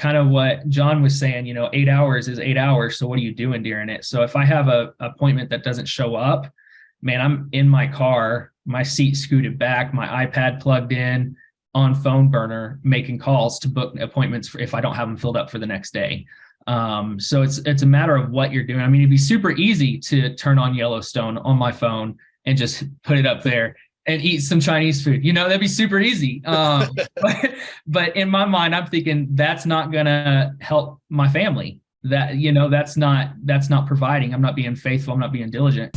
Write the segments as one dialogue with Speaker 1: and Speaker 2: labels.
Speaker 1: kind of what John was saying, 8 hours is 8 hours. So what are you doing during it? So if I have a appointment that doesn't show up, man, I'm in my car, my seat scooted back, my iPad plugged in, on phone burner, making calls to book appointments for if I don't have them filled up for the next day. So it's a matter of what you're doing. I mean, it'd be super easy to turn on Yellowstone on my phone and just put it up there and eat some Chinese food. That'd be super easy. But in my mind, I'm thinking that's not gonna help my family. That's not providing. I'm not being faithful. I'm not being diligent.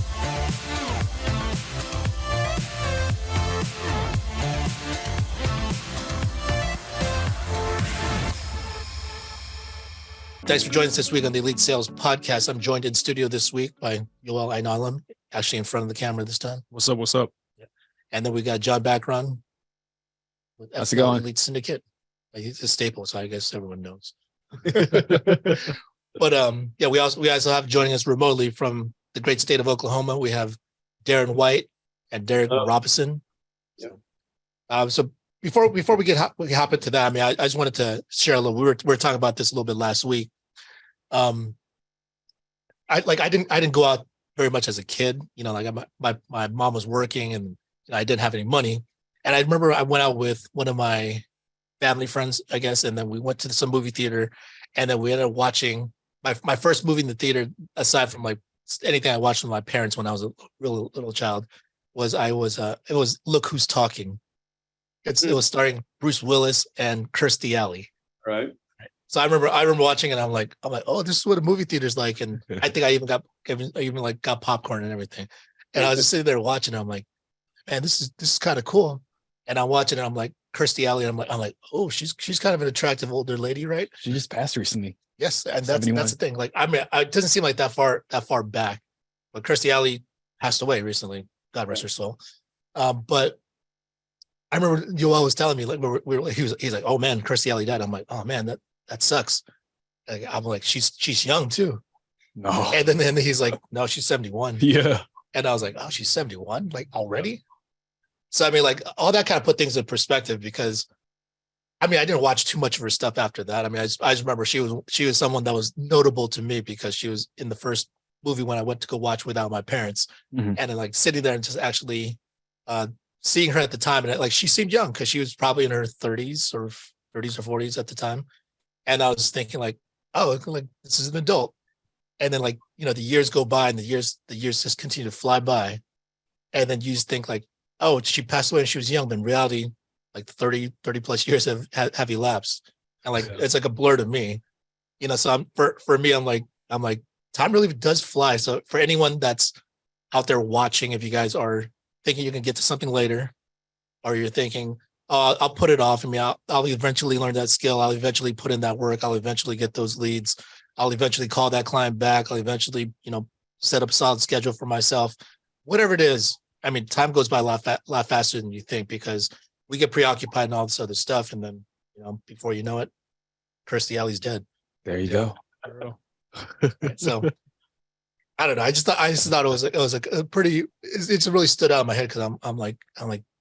Speaker 2: Thanks for joining us this week on the Elite Sales Podcast. I'm joined in studio this week by Yoel Aynalem, actually in front of the camera this time.
Speaker 3: What's up? What's up?
Speaker 2: Yeah. And then we got John Bacaron with
Speaker 3: How's it going?
Speaker 2: Elite Syndicate. He's a staple, so I guess everyone knows. But yeah, we also have joining us remotely from the great state of Oklahoma. We have Darren White and Derrick Robison. Yeah. So before we hop into that, I mean, I just wanted to share a little. We were talking about this a little bit last week. I didn't go out very much as a kid. My mom was working and I didn't have any money. And I remember I went out with one of my family friends, I guess, and then we went to some movie theater, and then we ended up watching my first movie in the theater, aside from like anything I watched with my parents when I was a real little child, was it was Look Who's Talking. It was starring Bruce Willis and Kirstie Alley.
Speaker 3: Right.
Speaker 2: So I remember watching it. I'm like, oh, this is what a movie theater's like. And I think I even got popcorn and everything. And I was just sitting there watching it. I'm like, man, this is kind of cool. And I'm watching it. I'm like, Kirstie Alley. And I'm like, oh, she's kind of an attractive older lady, right?
Speaker 3: She just passed recently.
Speaker 2: Yes, and that's the thing. Like, I mean, it doesn't seem like that far back. But Kirstie Alley passed away recently. God rest her soul. But I remember Yoel was telling me, like, he's like, oh man, Kirstie Alley died. I'm like, oh man, that sucks. I'm like, she's young too.
Speaker 3: No.
Speaker 2: And then he's like, no, she's 71.
Speaker 3: Yeah.
Speaker 2: And I was like, oh, she's 71, like already. So I mean, like, all that kind of put things in perspective, because I mean, I didn't watch too much of her stuff after that. I mean, I just remember she was someone that was notable to me because she was in the first movie when I went to go watch without my parents, and then like sitting there and just actually seeing her at the time, and like she seemed young because she was probably in her 30s or 40s at the time, and I was thinking like, oh, like this is an adult, and then like the years go by and the years just continue to fly by, and then you just think like, oh, she passed away when she was young, but in reality, like 30 plus years have elapsed, and like it's like a blur to me, So for me, I'm like time really does fly. So for anyone that's out there watching, if you guys are thinking you can get to something later, or you're thinking, oh, I'll put it off. I mean, I'll eventually learn that skill. I'll eventually put in that work. I'll eventually get those leads. I'll eventually call that client back. I'll eventually, set up a solid schedule for myself. Whatever it is. I mean, time goes by a lot faster than you think, because we get preoccupied in all this other stuff. And then, before you know it, Kirstie Alley's dead.
Speaker 3: There you go.
Speaker 2: I don't know. So I don't know. I just thought it was like a pretty. It's really stood out in my head because I'm like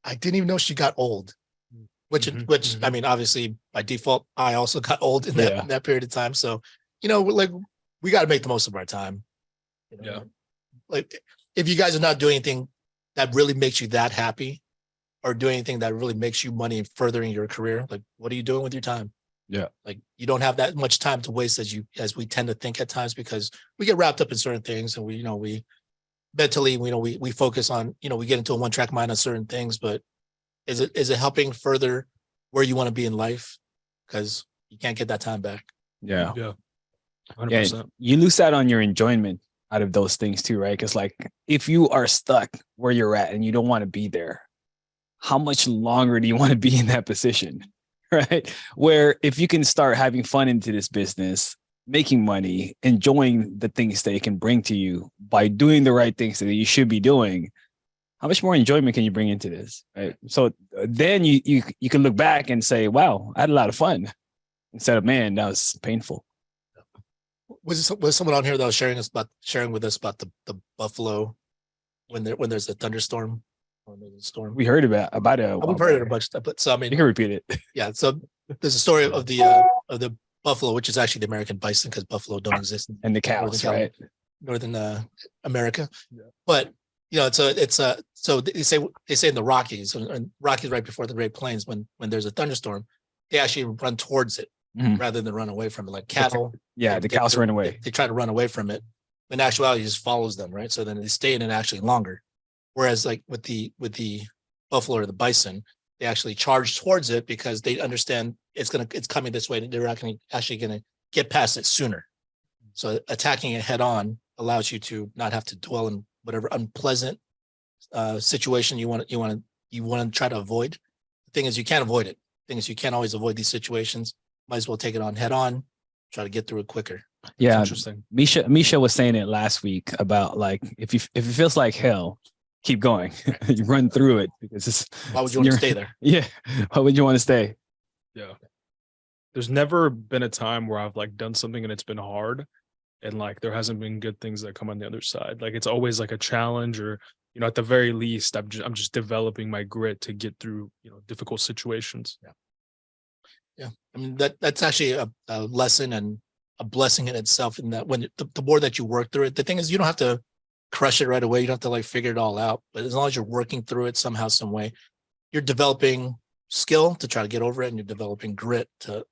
Speaker 2: I didn't even know she got old, which I mean, obviously by default I also got old in that period of time. So like we got to make the most of our time.
Speaker 3: Yeah.
Speaker 2: Like if you guys are not doing anything that really makes you that happy, or doing anything that really makes you money and furthering your career, like what are you doing with your time?
Speaker 3: Yeah.
Speaker 2: Like you don't have that much time to waste as we tend to think at times, because we get wrapped up in certain things, and we mentally, we focus on, we get into a one-track mind on certain things, but is it helping further where you want to be in life? Because you can't get that time back.
Speaker 3: Yeah.
Speaker 2: Yeah.
Speaker 3: 100%. Yeah, you lose out on your enjoyment out of those things too, right? Because like if you are stuck where you're at and you don't want to be there, how much longer do you want to be in that position? Right. Where if you can start having fun into this business, making money, enjoying the things that it can bring to you by doing the right things that you should be doing, how much more enjoyment can you bring into this? Right. So then you can look back and say, wow, I had a lot of fun, instead of, man, that was painful.
Speaker 2: Was someone on here that was sharing with us about the Buffalo when there's a thunderstorm? Storm.
Speaker 3: We heard about it.
Speaker 2: We've heard it a bunch of stuff, but so I mean,
Speaker 3: you can repeat it.
Speaker 2: Yeah. So there's a story of the buffalo, which is actually the American bison because buffalo don't exist in
Speaker 3: And the cows, right?
Speaker 2: Northern America. Yeah. But so they say in the Rockies, and Rockies right before the Great Plains, when there's a thunderstorm, they actually run towards it rather than run away from it. Like cattle,
Speaker 3: the cows run away.
Speaker 2: They try to run away from it. In actuality, it just follows them, right? So then they stay in it actually longer. Whereas like with the buffalo or the bison, they actually charge towards it because they understand it's coming this way. They're actually going to get past it sooner. So attacking it head on allows you to not have to dwell in whatever unpleasant situation you want to try to avoid. The thing is, you can't avoid it. The thing is, you can't always avoid these situations. Might as well take it on head on, try to get through it quicker.
Speaker 3: Yeah,
Speaker 2: that's interesting.
Speaker 3: Misha was saying it last week about like if it feels like hell, keep going. You run through it because
Speaker 2: why would you want to stay there?
Speaker 3: Yeah, why would you want to stay?
Speaker 4: Yeah, there's never been a time where I've like done something and it's been hard, and like there hasn't been good things that come on the other side. Like it's always like a challenge, or at the very least, I'm just developing my grit to get through difficult situations.
Speaker 2: Yeah. I mean that's actually a lesson and a blessing in itself. In that when the more that you work through it, the thing is you don't have to crush it right away. You don't have to like figure it all out. But as long as you're working through it somehow, some way, you're developing skill to try to get over it, and you're developing grit to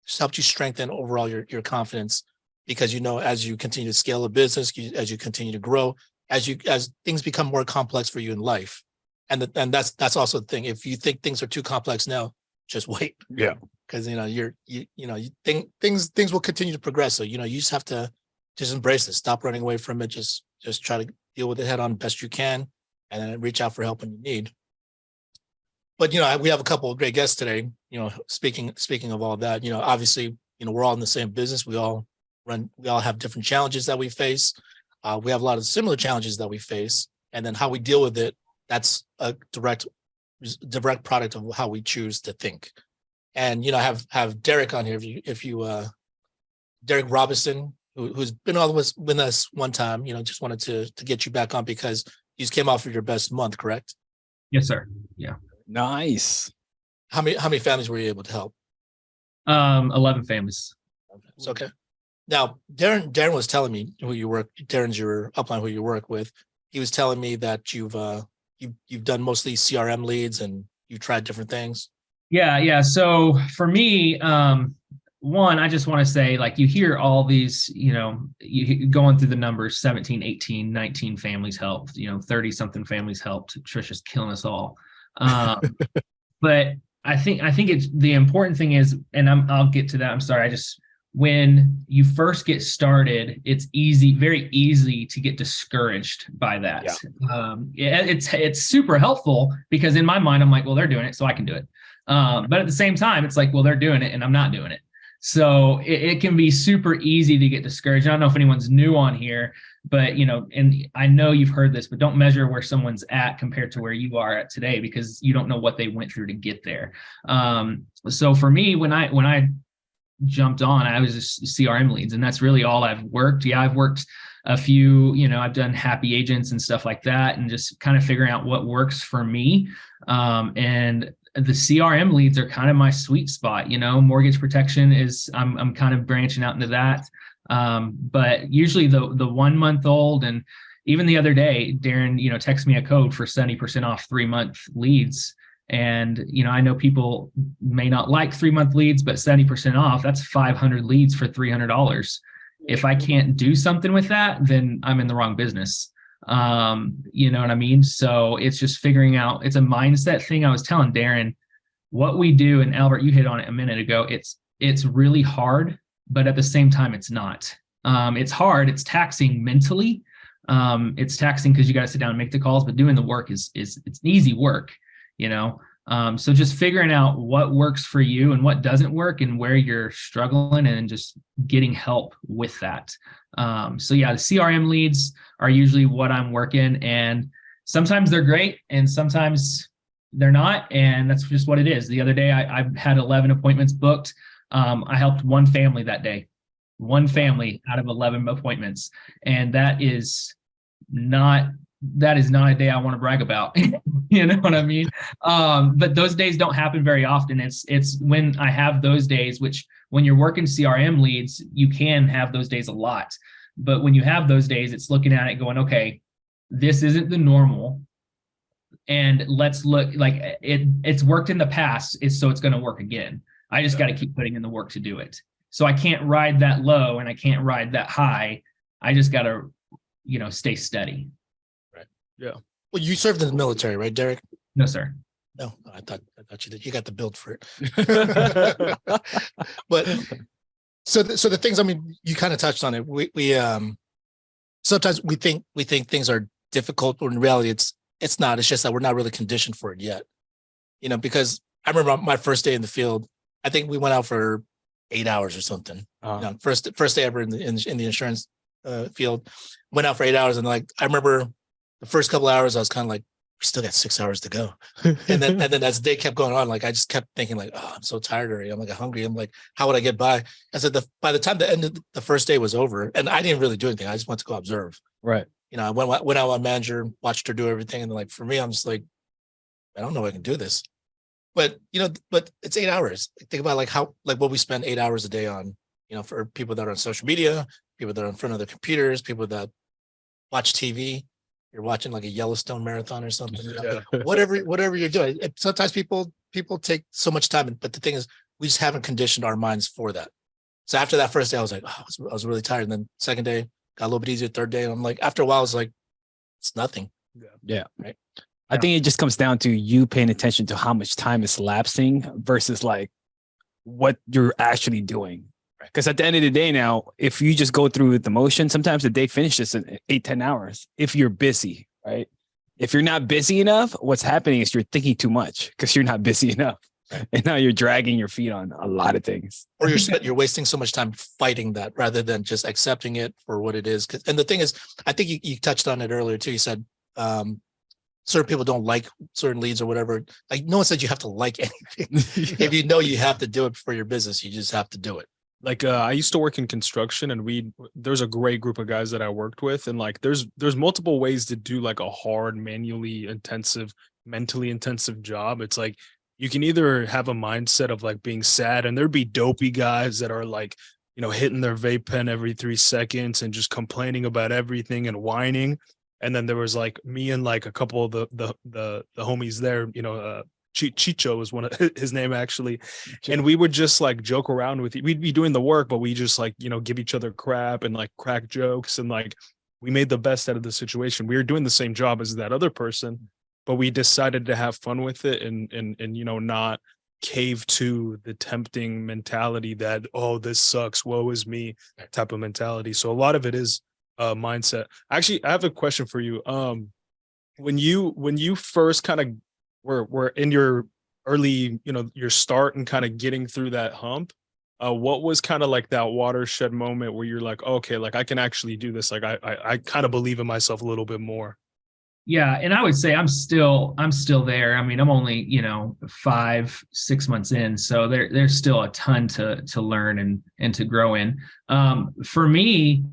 Speaker 2: just help you strengthen overall your confidence. Because as you continue to scale a business, as you continue to grow, as things become more complex for you in life, and that's also the thing. If you think things are too complex now, just wait.
Speaker 4: Yeah.
Speaker 2: Because you think things will continue to progress. So you just have to just embrace it. Stop running away from it. Just try to deal with it head on best you can, and then reach out for help when you need. But we have a couple of great guests today. Speaking of all that, obviously, we're all in the same business. We all have different challenges that we face. We have a lot of similar challenges that we face, and then how we deal with it. That's a direct product of how we choose to think. And have Derrick on here. If you Derrick Robison, who's been on with us one time, just wanted to get you back on because you just came off of your best month, correct?
Speaker 1: Yes, sir. Yeah.
Speaker 3: Nice.
Speaker 2: How many families were you able to help?
Speaker 1: 11 families.
Speaker 2: It's okay. Now, Darren was telling me who you work. Darren's your upline who you work with. He was telling me that you've done mostly CRM leads and you tried different things.
Speaker 1: Yeah. So for me, one, I just want to say, like, you hear all these, you going through the numbers, 17, 18, 19 families helped, 30 something families helped. Trisha's killing us all. But I think it's the important thing is, and I'll get to that. I'm sorry. When you first get started, it's very easy to get discouraged by that. Yeah. It's super helpful because in my mind, I'm like, well, they're doing it, so I can do it. But at the same time, it's like, well, they're doing it and I'm not doing it. So it can be super easy to get discouraged. I don't know if anyone's new on here, but, and I know you've heard this, but don't measure where someone's at compared to where you are at today, because you don't know what they went through to get there. So for me, when I jumped on, I was just CRM leads, and that's really all I've worked. Yeah, I've worked a few, I've done happy agents and stuff like that, and just kind of figuring out what works for me. And the CRM leads are kind of my sweet spot. Mortgage protection is, I'm kind of branching out into that. But usually the 1 month old, and even the other day, Darren, texted me a code for 70% off 3-month leads. And, I know people may not like 3-month leads, but 70% off, that's 500 leads for $300. If I can't do something with that, then I'm in the wrong business. You know what I mean? So it's just figuring out, it's a mindset thing. I was telling Darren what we do, and Albert, you hit on it a minute ago. It's really hard, but at the same time, it's not. It's hard. It's taxing mentally. It's taxing because you got to sit down and make the calls, but doing the work it's easy work, So just figuring out what works for you and what doesn't work and where you're struggling, and just getting help with that. So yeah, the CRM leads are usually what I'm working, and sometimes they're great and sometimes they're not. And that's just what it is. The other day I had 11 appointments booked. I helped one family that day, one family out of 11 appointments. And that is not a day I want to brag about. You know what I mean? But those days don't happen very often. It's when I have those days, which when you're working CRM leads, you can have those days a lot. But when you have those days, it's looking at it going, okay, this isn't the normal. And let's look like it's worked in the past, so it's going to work again. I just got to keep putting in the work to do it. So I can't ride that low and I can't ride that high. I just got to, stay steady.
Speaker 2: Right. Yeah. Well, you served in the military, right, Derrick?
Speaker 1: No, sir.
Speaker 2: No, I thought you did. You got the build for it. But so the things, I mean, you kind of touched on it. We sometimes we think things are difficult, but in reality, it's not. It's just that we're not really conditioned for it yet. Because I remember my first day in the field. I think we went out for 8 hours or something. First day ever in the insurance field. Went out for 8 hours, and I remember the first couple of hours, I was kind of like, we still got 6 hours to go. And then as the day kept going on, I just kept thinking oh, I'm so tired already. I'm hungry. I'm how would I get by? I said, by the time the end of the first day was over, and I didn't really do anything. I just went to go observe.
Speaker 3: Right.
Speaker 2: I went out with my manager, watched her do everything. And for me, I'm just I don't know if I can do this. But, but it's 8 hours. Think about how what we spend 8 hours a day on, for people that are on social media, people that are in front of their computers, people that watch TV. You're watching a Yellowstone marathon or something, whatever you're doing. Sometimes people take so much time, but the thing is, we just haven't conditioned our minds for that. So after that first day, I was I was really tired. And then second day got a little bit easier. Third day, and I'm after a while, I was it's nothing.
Speaker 3: Yeah.
Speaker 2: Right.
Speaker 3: I think it just comes down to you paying attention to how much time is lapsing versus what you're actually doing. Because at the end of the day now, if you just go through the motion, sometimes the day finishes in 8-10 hours if you're busy, right? If you're not busy enough, what's happening is you're thinking too much because you're not busy enough. Right. And now you're dragging your feet on a lot of things.
Speaker 2: Or you're wasting so much time fighting that rather than just accepting it for what it is. And the thing is, I think you touched on it earlier too. You said certain people don't like certain leads or whatever. No one said you have to like anything. If you have to do it for your business, you just have to do it.
Speaker 4: I used to work in construction, and there's a great group of guys that I worked with, and there's multiple ways to do a hard, mentally intensive job. It's you can either have a mindset of being sad, and there'd be dopey guys that are hitting their vape pen every 3 seconds and just complaining about everything and whining. And then there was me and a couple of the homies there, Chicho was one of his name actually. And we would just joke around with it. We'd be doing the work, but we just give each other crap and crack jokes. And we made the best out of the situation. We were doing the same job as that other person, but we decided to have fun with it and not cave to the tempting mentality that, oh, this sucks, woe is me type of mentality. So a lot of it is mindset. Actually, I have a question for you. When you first kind of were in your early, your start and kind of getting through that hump, what was kind of that watershed moment where you're okay, I can actually do this. I kind of believe in myself a little bit more.
Speaker 1: Yeah. And I would say I'm still there. I mean, I'm only, 5-6 months in. So there's still a ton to learn and to grow in. For me,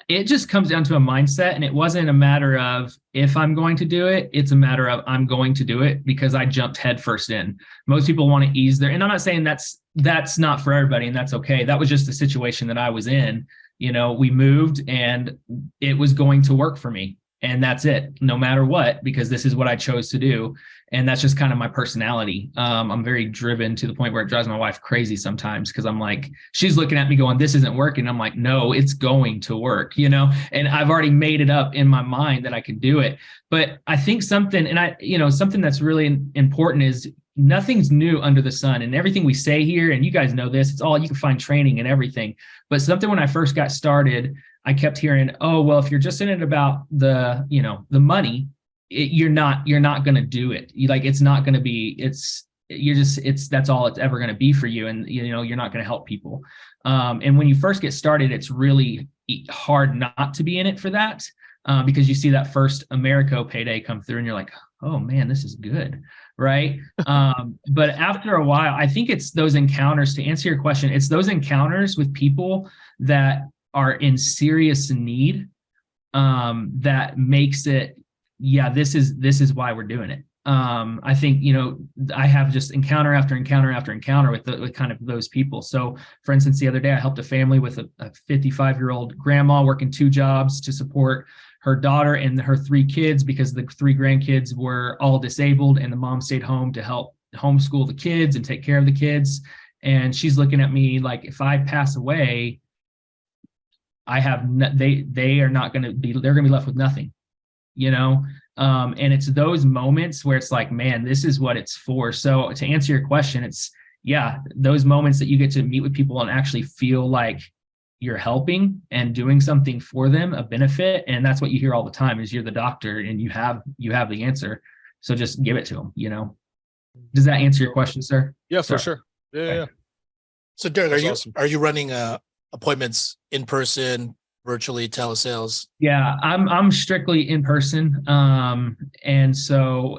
Speaker 1: it just comes down to a mindset, and it wasn't a matter of if I'm going to do it. It's a matter of I'm going to do it because I jumped headfirst in. Most people want to ease and I'm not saying that's not for everybody, and that's okay. That was just the situation that I was in. We moved and it was going to work for me. And that's it, no matter what, because this is what I chose to do. And that's just kind of my personality. I'm very driven to the point where it drives my wife crazy sometimes because I'm she's looking at me going, this isn't working. I'm no, it's going to work, and I've already made it up in my mind that I could do it. But I think something that's really important is nothing's new under the sun, and everything we say here, and you guys know this, it's all, you can find training and everything. But something when I first got started, I kept hearing, oh, well, if you're just in it about the money, you're not going to do it. It's not going to be, that's all it's ever going to be for you. And, you're not going to help people. And when you first get started, it's really hard not to be in it for that, because you see that first Americo payday come through and you're oh man, this is good. Right. But after a while, I think it's those encounters, to answer your question, it's those encounters with people that are in serious need, that makes it, this is why we're doing it. I think, I have just encounter after encounter after encounter with kind of those people. So for instance, the other day I helped a family with a 55-year-old grandma working 2 jobs to support her daughter and her 3 kids, because the 3 grandkids were all disabled and the mom stayed home to help homeschool the kids and take care of the kids. And she's looking at me like, if I pass away, they are not going to be, they're going to be left with nothing, and it's those moments where it's like, man, this is what it's for. So to answer your question, it's, yeah, those moments that you get to meet with people and actually feel like you're helping and doing something for them, a benefit. And that's what you hear all the time is you're the doctor and you have the answer. So just give it to them, Does that answer your question, sir?
Speaker 4: Yeah, for sure. Yeah.
Speaker 2: So Derrick,
Speaker 4: That's
Speaker 2: are you running appointments in person, virtually, telesales?
Speaker 1: Yeah, I'm strictly in person. And so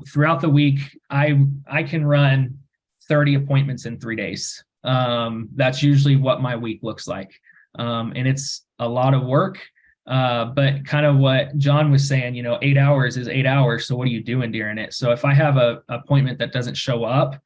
Speaker 1: throughout the week, I can run 30 appointments in 3 days. That's usually what my week looks like. And it's a lot of work. But kind of what John was saying, 8 hours is 8 hours. So what are you doing during it? So if I have a appointment that doesn't show up,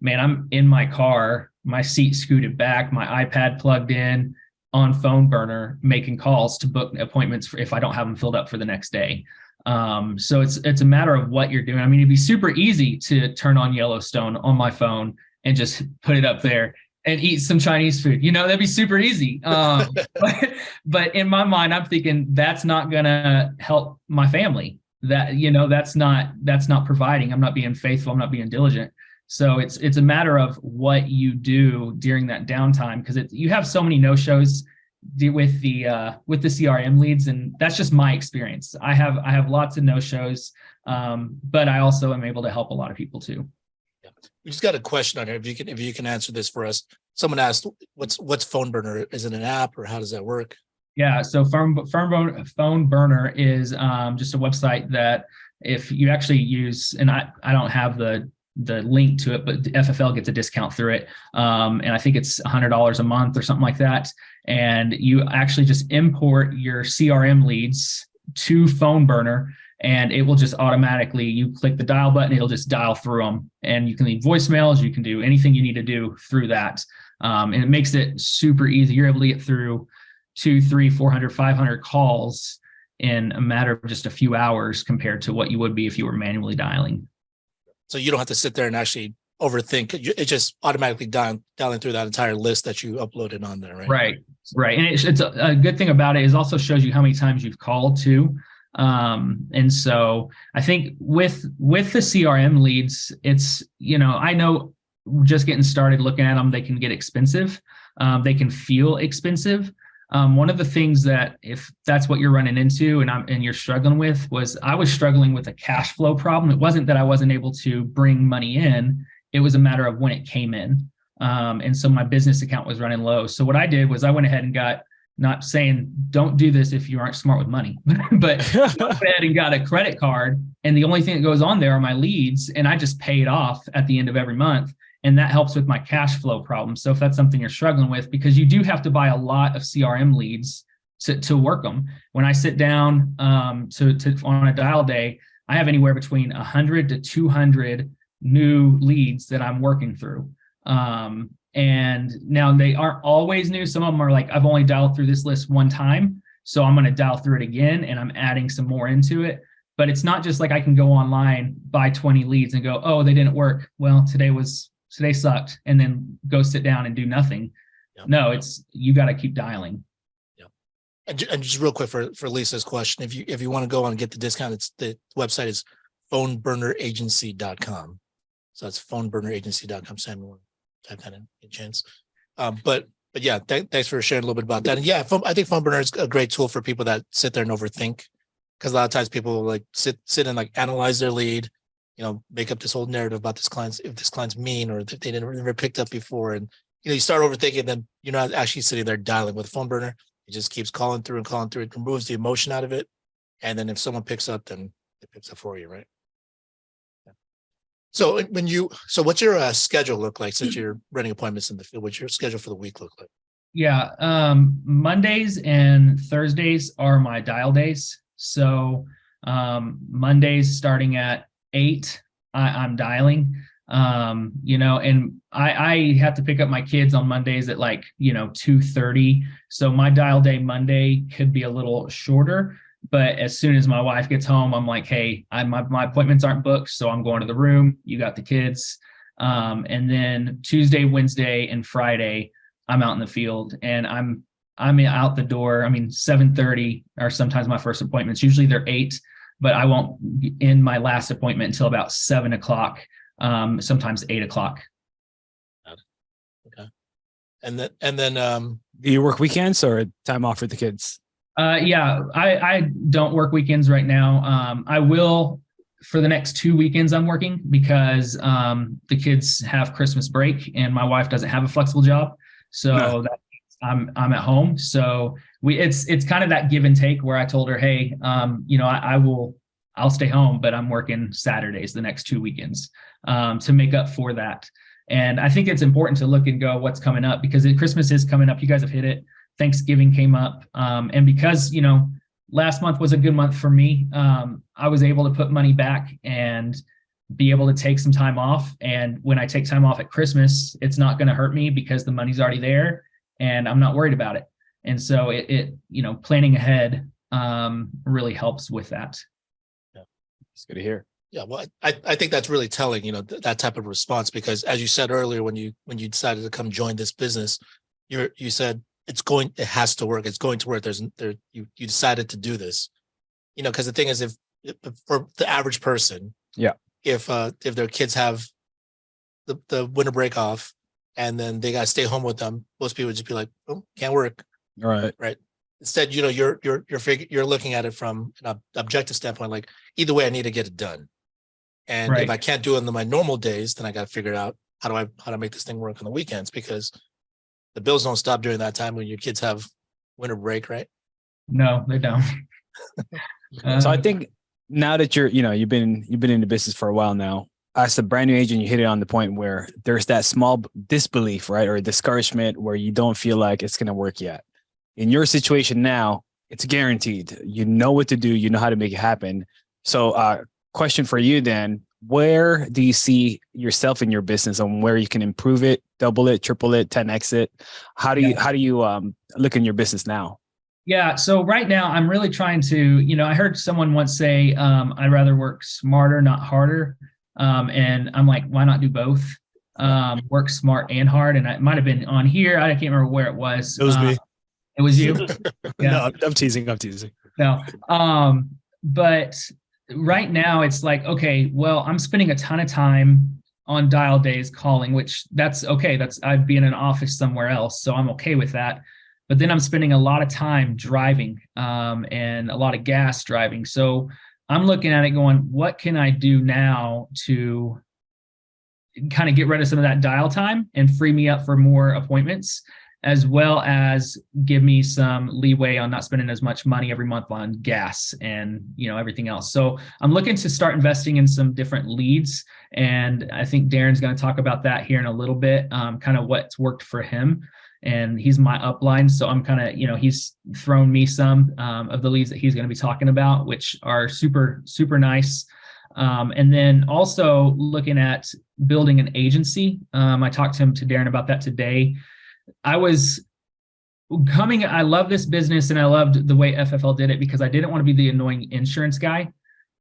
Speaker 1: man, I'm in my car, my seat scooted back, my iPad plugged in, on phone burner, making calls to book appointments if I don't have them filled up for the next day. So it's a matter of what you're doing. I mean, it'd be super easy to turn on Yellowstone on my phone and just put it up there and eat some Chinese food. That'd be super easy. But in my mind, I'm thinking that's not gonna help my family. That's not providing. I'm not being faithful. I'm not being diligent. So it's a matter of what you do during that downtime, because you have so many no-shows with the CRM leads, and that's just my experience. I have lots of no-shows, but I also am able to help a lot of people too.
Speaker 2: Yeah. We just got a question on here. If you can answer this for us. Someone asked, what's Phone Burner? Is it an app or how does that work?
Speaker 1: Yeah, so Phone Burner is just a website that if you actually use, and I don't have the link to it, but the FFL gets a discount through it. And I think it's $100 a month or something like that. And you actually just import your CRM leads to Phone Burner, and it will just automatically, you click the dial button, it'll just dial through them. And you can leave voicemails, you can do anything you need to do through that. And it makes it super easy. You're able to get through 200, 300, 400, 500 calls in a matter of just a few hours compared to what you would be if you were manually dialing.
Speaker 2: So you don't have to sit there and actually overthink. It's just automatically dialing through that entire list that you uploaded on there, right?
Speaker 1: Right. And it's a good thing about it is also shows you how many times you've called too. And so I think with the CRM leads, it's, I know just getting started looking at them, they can get expensive. They can feel expensive. One of the things that, if that's what you're running into and you're struggling with, was I was struggling with a cash flow problem. It wasn't that I wasn't able to bring money in. It was a matter of when it came in. And so my business account was running low. So what I did was I went ahead and got, not saying don't do this if you aren't smart with money, but I went ahead and got a credit card. And the only thing that goes on there are my leads. And I just pay it off at the end of every month. And that helps with my cash flow problem. So if that's something you're struggling with, because you do have to buy a lot of CRM leads to work them. When I sit down to on a dial day, I have anywhere between 100 to 200 new leads that I'm working through. And now they aren't always new. Some of them are like, I've only dialed through this list one time, so I'm going to dial through it again and I'm adding some more into it. But it's not just like I can go online, buy 20 leads and go, oh, they didn't work. Well, today sucked, and then go sit down and do nothing. Yep. No, you got to keep dialing.
Speaker 2: Yeah. And just real quick for Lisa's question, if you want to go on and get the discount, the website is phoneburneragency.com. So that's phoneburneragency.com. Samuel, type that in a chance. But yeah, thanks for sharing a little bit about that. And yeah, I think Phone Burner is a great tool for people that sit there and overthink, because a lot of times people like sit and like analyze their lead, make up this whole narrative about if this client's mean, or if they never picked up before. And, you start overthinking, then you're not actually sitting there dialing. With Phone Burner, it just keeps calling through. It removes the emotion out of it. And then if someone picks up, then it picks up for you, right? Yeah. So what's your schedule look like, since you're running appointments in the field? What's your schedule for the week look like?
Speaker 1: Yeah. Mondays and Thursdays are my dial days. So Mondays starting at 8, I'm dialing. And I have to pick up my kids on Mondays at 2:30. So my dial day Monday could be a little shorter. But as soon as my wife gets home, I'm like, hey, my appointments aren't booked, so I'm going to the room. You got the kids. And then Tuesday, Wednesday, and Friday, I'm out in the field, and I'm out the door. 7:30 are sometimes my first appointments. Usually they're 8, but I won't end my last appointment until about 7:00. Sometimes 8:00.
Speaker 2: Okay. And then
Speaker 3: do you work weekends or time off for the kids?
Speaker 1: Yeah, I don't work weekends right now. I will for the next 2 weekends. I'm working because the kids have Christmas break and my wife doesn't have a flexible job, so that I'm at home. So it's kind of that give and take where I told her, hey, I'll stay home, but I'm working Saturdays the next 2 weekends to make up for that. And I think it's important to look and go what's coming up, because Christmas is coming up. You guys have hit it. Thanksgiving came up. And because, last month was a good month for me, I was able to put money back and be able to take some time off. And when I take time off at Christmas, it's not going to hurt me because the money's already there and I'm not worried about it. And so it planning ahead really helps with that.
Speaker 3: Yeah, it's good to hear.
Speaker 2: Yeah, well, I think that's really telling, that type of response, because as you said earlier, when you decided to come join this business, you said it has to work. It's going to work. You decided to do this, because the thing is, if for the average person,
Speaker 3: yeah,
Speaker 2: if their kids have the winter break off and then they got to stay home with them, most people would just be like, oh, can't work. Right. Instead, you're looking at it from an objective standpoint, like either way, I need to get it done. And if I can't do it on my normal days, then I got to figure out how to make this thing work on the weekends, because the bills don't stop during that time when your kids have winter break, right?
Speaker 1: No, they don't.
Speaker 3: So I think now that you've been in the business for a while now, as a brand new agent, you hit it on the point where there's that small disbelief, right? Or discouragement where you don't feel like it's going to work yet. In your situation now, it's guaranteed. You know what to do. You know how to make it happen. So question for you then, where do you see yourself in your business and where you can improve it, double it, triple it, 10x it? How do you look in your business now?
Speaker 1: Yeah. So right now I'm really trying to, I heard someone once say, I'd rather work smarter, not harder. And I'm like, why not do both? Work smart and hard. And it might've been on here. I can't remember where it was.
Speaker 4: It was me.
Speaker 1: It was you? Yeah.
Speaker 4: No, I'm teasing.
Speaker 1: No. But right now it's like, okay, well, I'm spending a ton of time on dial days calling, which that's okay. I'd be in an office somewhere else. So I'm okay with that. But then I'm spending a lot of time driving and a lot of gas driving. So I'm looking at it going, what can I do now to kind of get rid of some of that dial time and free me up for more appointments, as well as give me some leeway on not spending as much money every month on gas and, everything else. So I'm looking to start investing in some different leads. And I think Darren's going to talk about that here in a little bit, kind of what's worked for him. And he's my upline. So I'm kind of, he's thrown me some of the leads that he's going to be talking about, which are super, super nice. And then also looking at building an agency. I talked to Darren about that today. I love this business and I loved the way FFL did it because I didn't want to be the annoying insurance guy,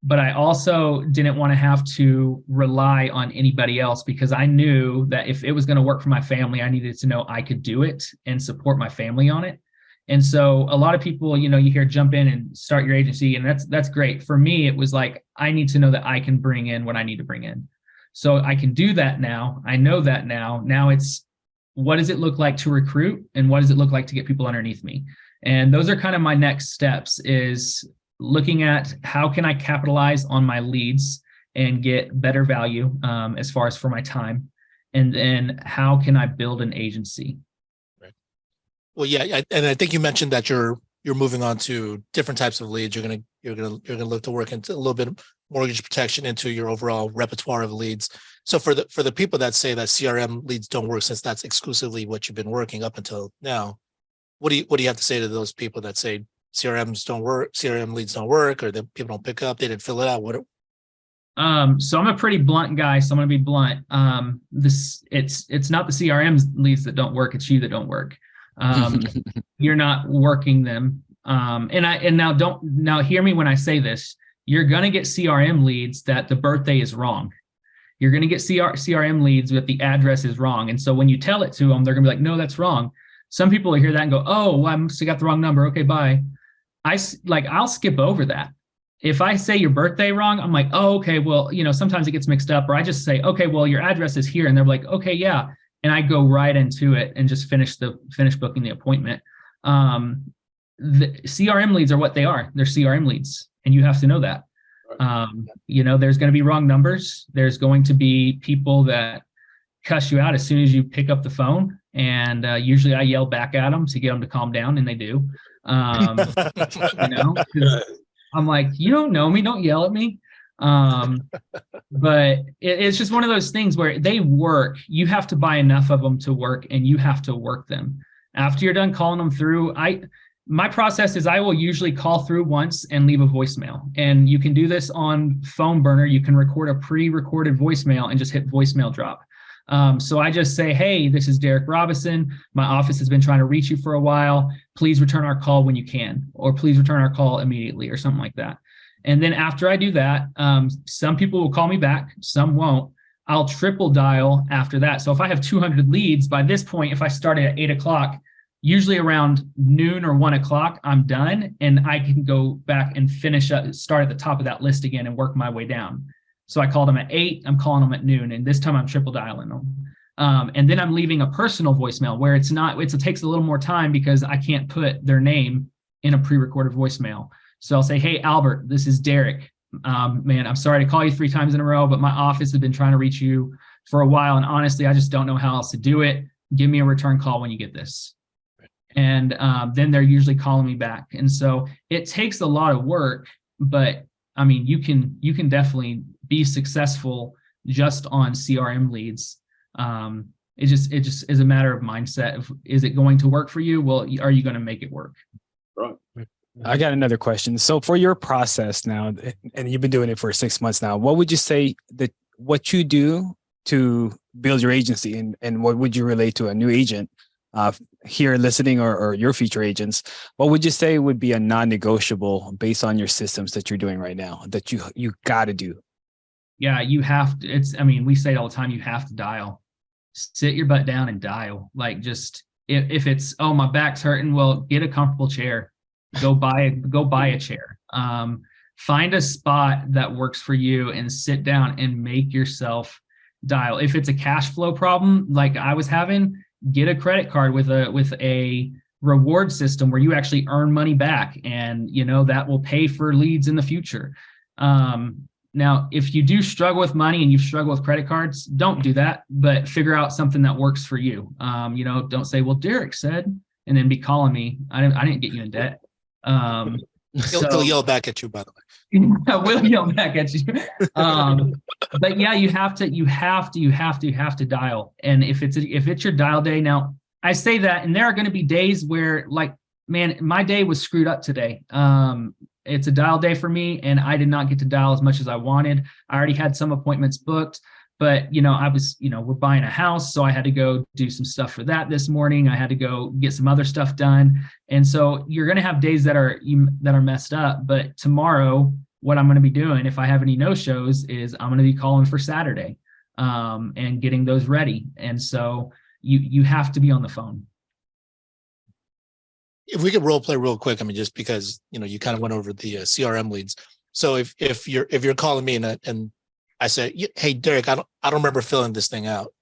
Speaker 1: but I also didn't want to have to rely on anybody else because I knew that if it was going to work for my family, I needed to know I could do it and support my family on it. And so a lot of people, you hear jump in and start your agency, and that's great. For me, it was like, I need to know that I can bring in what I need to bring in. So I can do that now. I know that now. Now it's, what does it look like to recruit and what does it look like to get people underneath me? And those are kind of my next steps, is looking at how can I capitalize on my leads and get better value as far as for my time. And then how can I build an agency?
Speaker 2: Right. Well, yeah. And I think you mentioned that you're moving on to different types of leads. You're gonna look to work into a little bit of mortgage protection into your overall repertoire of leads. So for the people that say that CRM leads don't work, since that's exclusively what you've been working up until now, what do you have to say to those people that say CRM leads don't work, or that people don't pick up, they didn't fill it out?
Speaker 1: So I'm a pretty blunt guy, so I'm gonna be blunt. It's not the CRM leads that don't work, it's you that don't work. You're not working them. And now hear me when I say this. You're gonna get CRM leads that the birthday is wrong. You're gonna get CRM leads that the address is wrong. And so when you tell it to them, they're gonna be like, no, that's wrong. Some people will hear that and go, oh, well, I must have got the wrong number. Okay, bye. I'll skip over that. If I say your birthday wrong, I'm like, oh, okay, well, sometimes it gets mixed up, or I just say, okay, well, your address is here. And they're like, okay, yeah. And I go right into it and just finish booking the appointment. The CRM leads are what they are. They're CRM leads, and you have to know that. There's going to be wrong numbers. There's going to be people that cuss you out as soon as you pick up the phone. And usually I yell back at them to get them to calm down, and they do. I'm like, you don't know me, don't yell at me. But it's just one of those things where they work. You have to buy enough of them to work, and you have to work them. After you're done calling them through, my process is I will usually call through once and leave a voicemail. And you can do this on phone burner. You can record a pre-recorded voicemail and just hit voicemail drop. So I just say, hey, this is Derrick Robison. My office has been trying to reach you for a while. Please return our call when you can, or please return our call immediately, or something like that. And then after I do that, some people will call me back, some won't. I'll triple dial after that. So if I have 200 leads, by this point, if I started at 8 o'clock, usually around noon or 1 o'clock, I'm done, and I can go back and start at the top of that list again and work my way down. So I called them at 8, I'm calling them at noon, and this time I'm triple dialing them. And then I'm leaving a personal voicemail where it takes a little more time because I can't put their name in a pre-recorded voicemail. So I'll say, hey, Albert, this is Derrick. Man, I'm sorry to call you 3 times in a row, but my office has been trying to reach you for a while. And honestly, I just don't know how else to do it. Give me a return call when you get this. And then they're usually calling me back. And so it takes a lot of work, but I mean, you can definitely be successful just on CRM leads. It just is a matter of mindset. Is it going to work for you? Well, are you going to make it work?
Speaker 3: Right. I got another question. So for your process now, and you've been doing it for 6 months now, what would you say that what you do to build your agency, and what would you relate to a new agent here listening, or your future agents? What would you say would be a non-negotiable based on your systems that you're doing right now that you got to do?
Speaker 1: Yeah, you have to. We say it all the time, you have to dial. Sit your butt down and dial. Like, just if it's, oh, my back's hurting, well, get a comfortable chair. Go buy a chair. Find a spot that works for you and sit down and make yourself dial. If it's a cash flow problem like I was having, get a credit card with a reward system where you actually earn money back, and that will pay for leads in the future. Now, if you do struggle with money and you struggle with credit cards, don't do that, but figure out something that works for you. Don't say, well, Derrick said, and then be calling me. I didn't get you in debt.
Speaker 2: He'll yell back at you, by the way.
Speaker 1: I will yell back at you. But yeah, you have to dial. And if it's your dial day, now I say that, and there are going to be days where, like, man, my day was screwed up today. It's a dial day for me, and I did not get to dial as much as I wanted. I already had some appointments booked, but I was, we're buying a house, so I had to go do some stuff for that this morning. I had to go get some other stuff done. And so you're going to have days that are messed up, but tomorrow, what I'm going to be doing, if I have any no-shows, is I'm going to be calling for Saturday, and getting those ready. And so you have to be on the phone.
Speaker 2: If we could role play real quick, just because, you kind of went over the CRM leads. So if you're calling me and I say, hey, Derrick, I don't remember filling this thing out.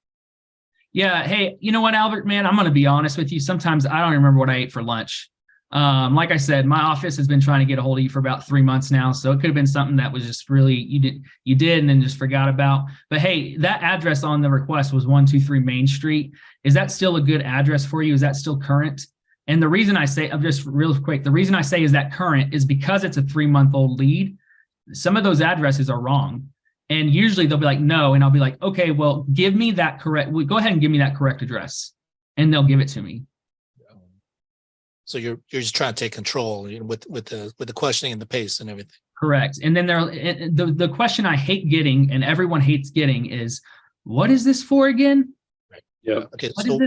Speaker 1: Yeah. Hey, you know what, Albert, man, I'm going to be honest with you. Sometimes I don't remember what I ate for lunch. Like I said, my office has been trying to get a hold of you for about 3 months now. So it could have been something that was just really, you did and then just forgot about. But hey, that address on the request was 123 Main Street. Is that still a good address for you? Is that still current? And the reason I say, just real quick, the reason I say is that current is because it's a 3-month-old lead. Some of those addresses are wrong. And usually they'll be like, no. And I'll be like, okay, well, give me that correct. Go ahead and give me that correct address. And they'll give it to me.
Speaker 2: So you're just trying to take control with the questioning and the pace and everything.
Speaker 1: Correct. And then the question I hate getting, and everyone hates getting, is, what is this for again?
Speaker 5: Yeah.
Speaker 2: Okay. So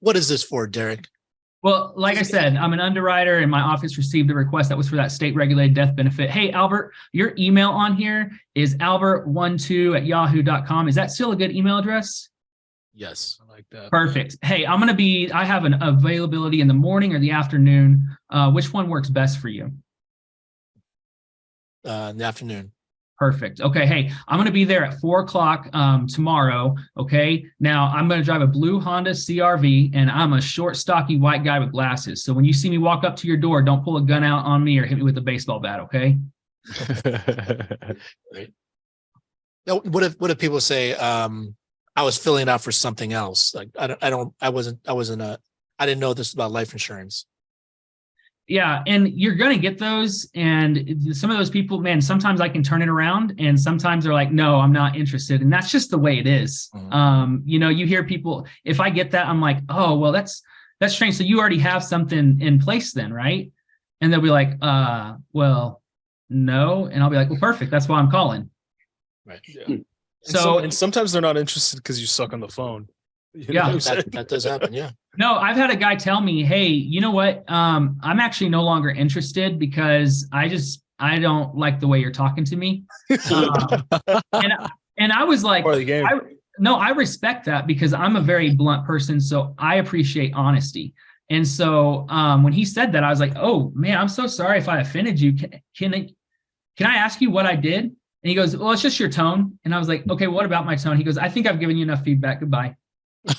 Speaker 2: what is this for, Derrick?
Speaker 1: Well, like I said, I'm an underwriter and my office received a request that was for that state regulated death benefit. Hey, Albert, your email on here is albert12@yahoo.com. Is that still a good email address?
Speaker 2: Yes.
Speaker 4: I like that.
Speaker 1: Perfect. Hey, I have an availability in the morning or the afternoon. Which one works best for you?
Speaker 2: In the afternoon.
Speaker 1: Perfect. Okay. Hey, I'm going to be there at 4:00 tomorrow. Okay. Now I'm going to drive a blue Honda CRV and I'm a short, stocky white guy with glasses. So when you see me walk up to your door, don't pull a gun out on me or hit me with a baseball bat. Okay.
Speaker 2: Right. Now, what if people say, I was filling out for something else? Like, I didn't know this about life insurance.
Speaker 1: Yeah, and you're going to get those. And some of those people, man, sometimes I can turn it around and sometimes they're like, no, I'm not interested. And that's just the way it is.
Speaker 2: Mhm.
Speaker 1: You hear people, if I get that, I'm like, oh, well, that's strange. So you already have something in place then, right? And they'll be like, well, no. And I'll be like, well, perfect. That's why I'm calling.
Speaker 2: Right.
Speaker 4: Yeah.
Speaker 1: So
Speaker 4: and sometimes they're not interested because you suck on the phone. You know
Speaker 1: Yeah.
Speaker 4: what I'm saying?
Speaker 2: That does happen. Yeah.
Speaker 1: No, I've had a guy tell me, hey, you know what? I'm actually no longer interested because I don't like the way you're talking to me. And I was like,
Speaker 4: Part of the game.
Speaker 1: I respect that because I'm a very blunt person. So I appreciate honesty. And so when he said that, I was like, oh man, I'm so sorry if I offended you. Can I ask you what I did? And he goes, well, it's just your tone. And I was like, okay, what about my tone? He goes, I think I've given you enough feedback. Goodbye. And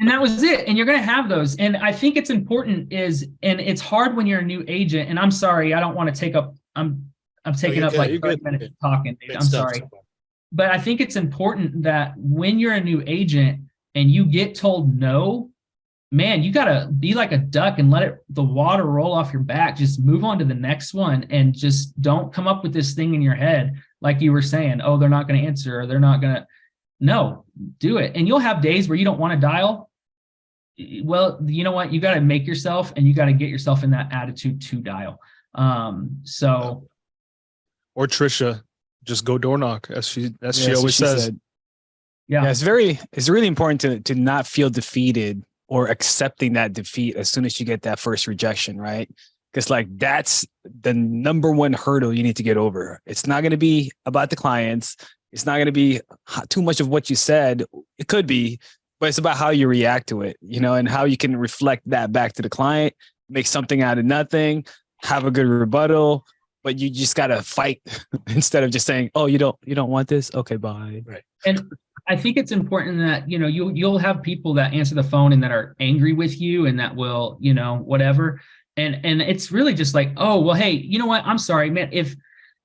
Speaker 1: that was it. And you're going to have those. And I think it's important and it's hard when you're a new agent. And I'm sorry, I don't want to take up, I'm taking up like 30 minutes talking. Dude. I'm sorry. But I think it's important that when you're a new agent and you get told no, man, you got to be like a duck and let the water roll off your back. Just move on to the next one and just don't come up with this thing in your head. Like you were saying, oh, they're not going to answer or they're not going to. No, do it. And you'll have days where you don't want to dial. Well, you know what? You got to make yourself and you got to get yourself in that attitude to dial. Or
Speaker 4: Trisha, just go door knock, as she always says.
Speaker 1: Yeah,
Speaker 3: it's really important to not feel defeated or accepting that defeat as soon as you get that first rejection, right? Because like that's the number one hurdle you need to get over. It's not going to be about the clients. It's not going to be too much of what you said. It could be, but it's about how you react to it, and how you can reflect that back to the client, make something out of nothing, have a good rebuttal, but you just got to fight instead of just saying, oh, you don't want this. Okay, bye.
Speaker 2: Right.
Speaker 1: And I think it's important that, you'll have people that answer the phone and that are angry with you and that will, whatever. And it's really just like, oh, well, hey, you know what? I'm sorry, man. If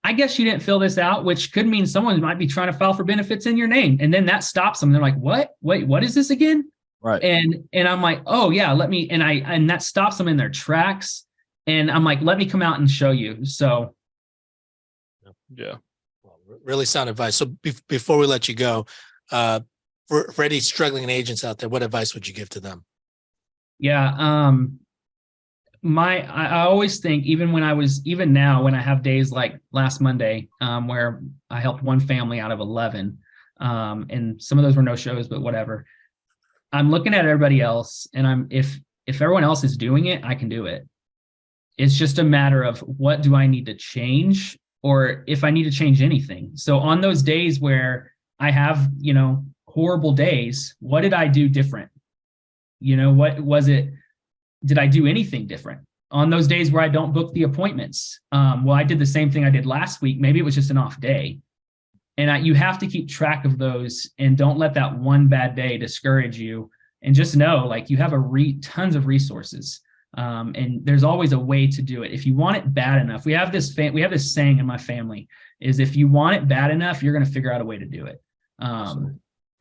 Speaker 1: I guess you didn't fill this out, which could mean someone might be trying to file for benefits in your name. And then that stops them. They're like, what? Wait, what is this again?
Speaker 3: Right.
Speaker 1: And I'm like, oh yeah, and that stops them in their tracks. And I'm like, let me come out and show you. So.
Speaker 4: Yeah.
Speaker 2: Well, really sound advice. So before we let you go, for any struggling agents out there, what advice would you give to them?
Speaker 1: Yeah. I always think even now when I have days like last Monday, where I helped one family out of 11, and some of those were no shows, but whatever. I'm looking at everybody else and if everyone else is doing it, I can do it. It's just a matter of what do I need to change or if I need to change anything. So on those days where I have, horrible days, what did I do different? What was it? Did I do anything different on those days where I don't book the appointments? Well, I did the same thing I did last week. Maybe it was just an off day. And you have to keep track of those and don't let that one bad day discourage you. And just know, like, you have tons of resources. And there's always a way to do it. If you want it bad enough, we have this saying in my family is if you want it bad enough, you're going to figure out a way to do it.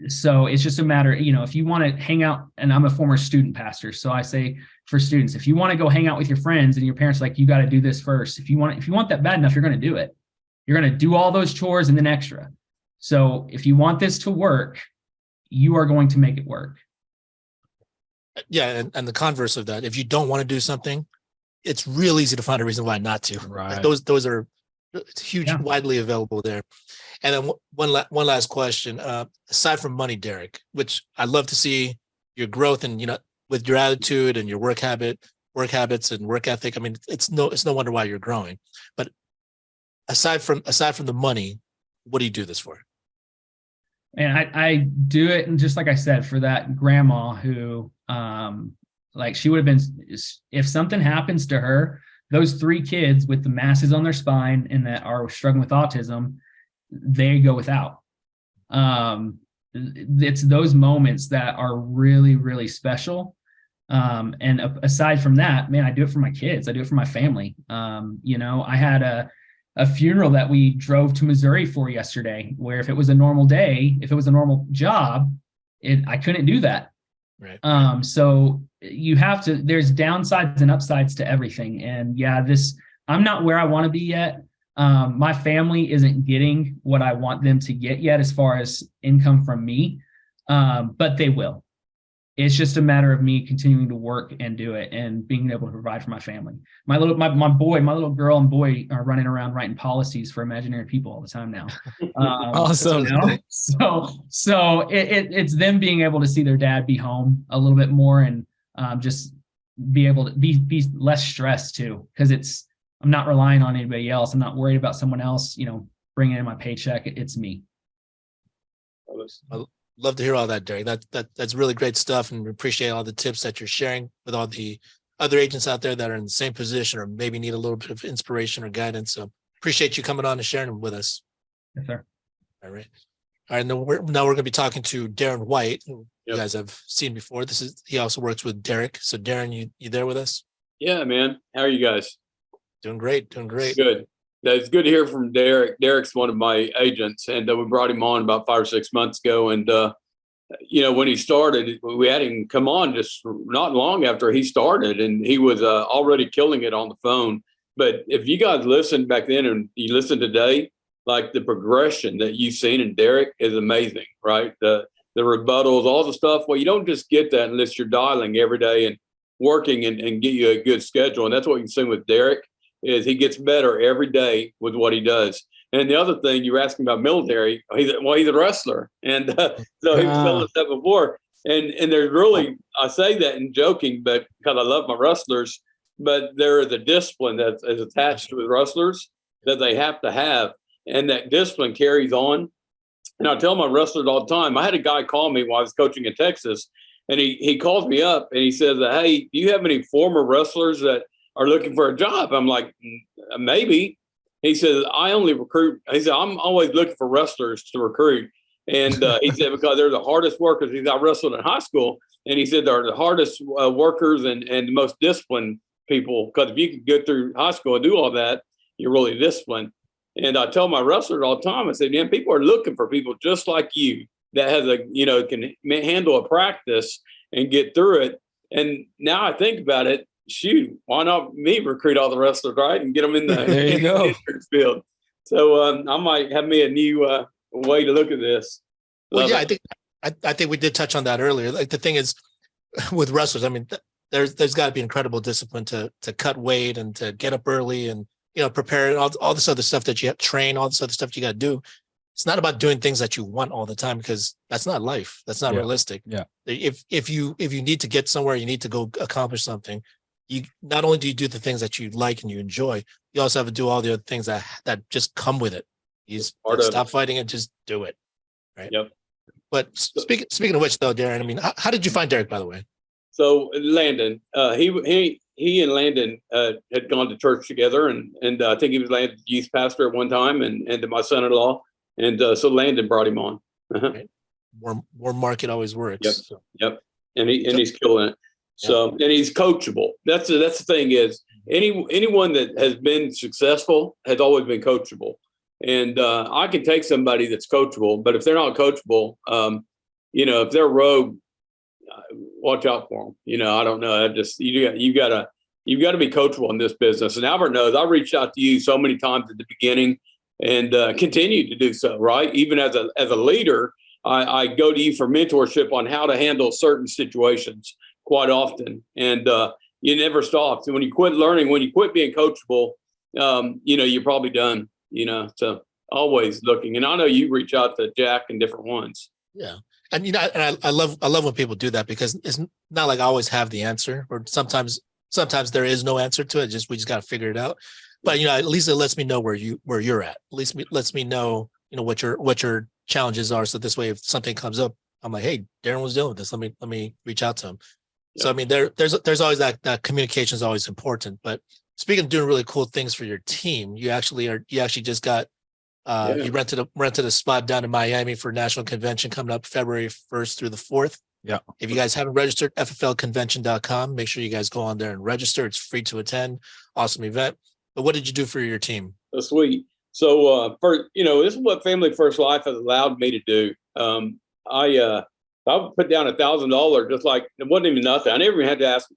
Speaker 1: So it's just a matter, if you want to hang out, and I'm a former student pastor. So I say for students, if you want to go hang out with your friends and your parents, like, you got to do this first. If you want that bad enough, you're going to do it. You're going to do all those chores and then extra. So if you want this to work, you are going to make it work.
Speaker 2: Yeah. And the converse of that, if you don't want to do something, it's real easy to find a reason why not to.
Speaker 3: Right.
Speaker 2: Those are huge,
Speaker 1: Yeah.
Speaker 2: widely available there. And then one last question. Aside from money, Derrick, which I'd love to see your growth and, with your attitude and your work habits and work ethic. I mean, it's no wonder why you're growing. But aside from the money, what do you do this for?
Speaker 1: And I do it, and just like I said, for that grandma who, like, she would have been, if something happens to her, those 3 kids with the masses on their spine and that are struggling with autism, they go without. It's those moments that are really, really special. And aside from that, man, I do it for my kids. I do it for my family. I had a funeral that we drove to Missouri for yesterday, where if it was a normal day, if it was a normal job, I couldn't do that.
Speaker 2: Right.
Speaker 1: So you have to, there's downsides and upsides to everything. And yeah, I'm not where I want to be yet. My family isn't getting what I want them to get yet as far as income from me, but they will. It's just a matter of me continuing to work and do it and being able to provide for my family. My little girl and boy are running around writing policies for imaginary people all the time now.
Speaker 3: Awesome.
Speaker 1: So it's them being able to see their dad be home a little bit more and just be able to be less stressed too, because I'm not relying on anybody else. I'm not worried about someone else, bringing in my paycheck. It's me.
Speaker 2: Love to hear all that, Derrick. That's really great stuff, and we appreciate all the tips that you're sharing with all the other agents out there that are in the same position or maybe need a little bit of inspiration or guidance. So appreciate you coming on and sharing them with us.
Speaker 1: Yes, sir.
Speaker 2: All right. Now we're going to be talking to Darren White, who you guys have seen before. He also works with Derrick. So Darren, you there with us?
Speaker 5: Yeah, man. How are you guys?
Speaker 2: Doing great.
Speaker 5: Good. It's good to hear from Derrick. Derrick's one of my agents, and we brought him on about 5 or 6 months ago. And, when he started, we had him come on just not long after he started, and he was already killing it on the phone. But if you guys listened back then and you listen today, like the progression that you've seen in Derrick is amazing, right? The rebuttals, all the stuff. Well, you don't just get that unless you're dialing every day and working and get you a good schedule. And that's what you've seen with Derrick. Is he gets better every day with what he does. And the other thing you were asking about military, he's a wrestler. And so he was telling us that before. And there's really, I say that in joking, but because I love my wrestlers, but there is a discipline that is attached to wrestlers that they have to have. And that discipline carries on. And I tell my wrestlers all the time, I had a guy call me while I was coaching in Texas, and he calls me up and he says, hey, do you have any former wrestlers that are looking for a job? I'm like, maybe. He says, I only recruit. He said, I'm always looking for wrestlers to recruit. And he said, because they're the hardest workers. He's I wrestled in high school. And he said, they're the hardest workers and the most disciplined people. Because if you can go through high school and do all that, you're really disciplined. And I tell my wrestlers all the time, I say, man, people are looking for people just like you that has can handle a practice and get through it. And now I think about it, shoot, why not me recruit all the wrestlers, right? And get them in the
Speaker 3: there you go
Speaker 5: field. So I might have me a new way to look at this.
Speaker 2: Well, yeah, I think we did touch on that earlier. Like the thing is with wrestlers, I mean, there's got to be incredible discipline to cut weight and to get up early and, prepare all this other stuff that you have to train, all this other stuff you got to do. It's not about doing things that you want all the time, because that's not life. That's not realistic.
Speaker 3: Yeah.
Speaker 2: If you need to get somewhere, you need to go accomplish something. You not only do you do the things that you like and you enjoy, you also have to do all the other things that just come with it. You just stop fighting and just do it. Right.
Speaker 5: Yep.
Speaker 2: But speaking of which, though, Darren, I mean, how did you find Derrick, by the way?
Speaker 5: So Landon, he and Landon had gone to church together, and I think he was Landon's youth pastor at one time, and my son-in-law, and so Landon brought him on.
Speaker 2: Right. More market always works.
Speaker 5: Yep.
Speaker 2: So.
Speaker 5: Yep. And he's killing it. So and he's coachable. That's the thing is anyone that has been successful has always been coachable. And I can take somebody that's coachable, but if they're not coachable, if they're rogue, watch out for them. I don't know. You gotta be coachable in this business. And Albert knows I reached out to you so many times at the beginning and continue to do so. Right, even as a leader, I go to you for mentorship on how to handle certain situations quite often. And you never stop. So when you quit learning, when you quit being coachable, you're probably done, so always looking. And I know you reach out to Jack and different ones.
Speaker 2: Yeah. And, I love when people do that, because it's not like I always have the answer, or sometimes there is no answer to it. We just got to figure it out. But, at least it lets me know where you're at. At least lets me know, what your challenges are. So this way, if something comes up, I'm like, hey, Darren was dealing with this. Let me reach out to him. Yep. So, I mean, there's always that communication is always important. But speaking of doing really cool things for your team, you actually just got, you rented a spot down in Miami for National Convention coming up February 1st through the 4th.
Speaker 3: Yeah.
Speaker 2: If you guys haven't registered, FFLconvention.com, make sure you guys go on there and register. It's free to attend. Awesome event. But what did you do for your team?
Speaker 5: Oh, sweet. So first, this is what Family First Life has allowed me to do. I put down $1,000, just like it wasn't even nothing. I never even had to ask,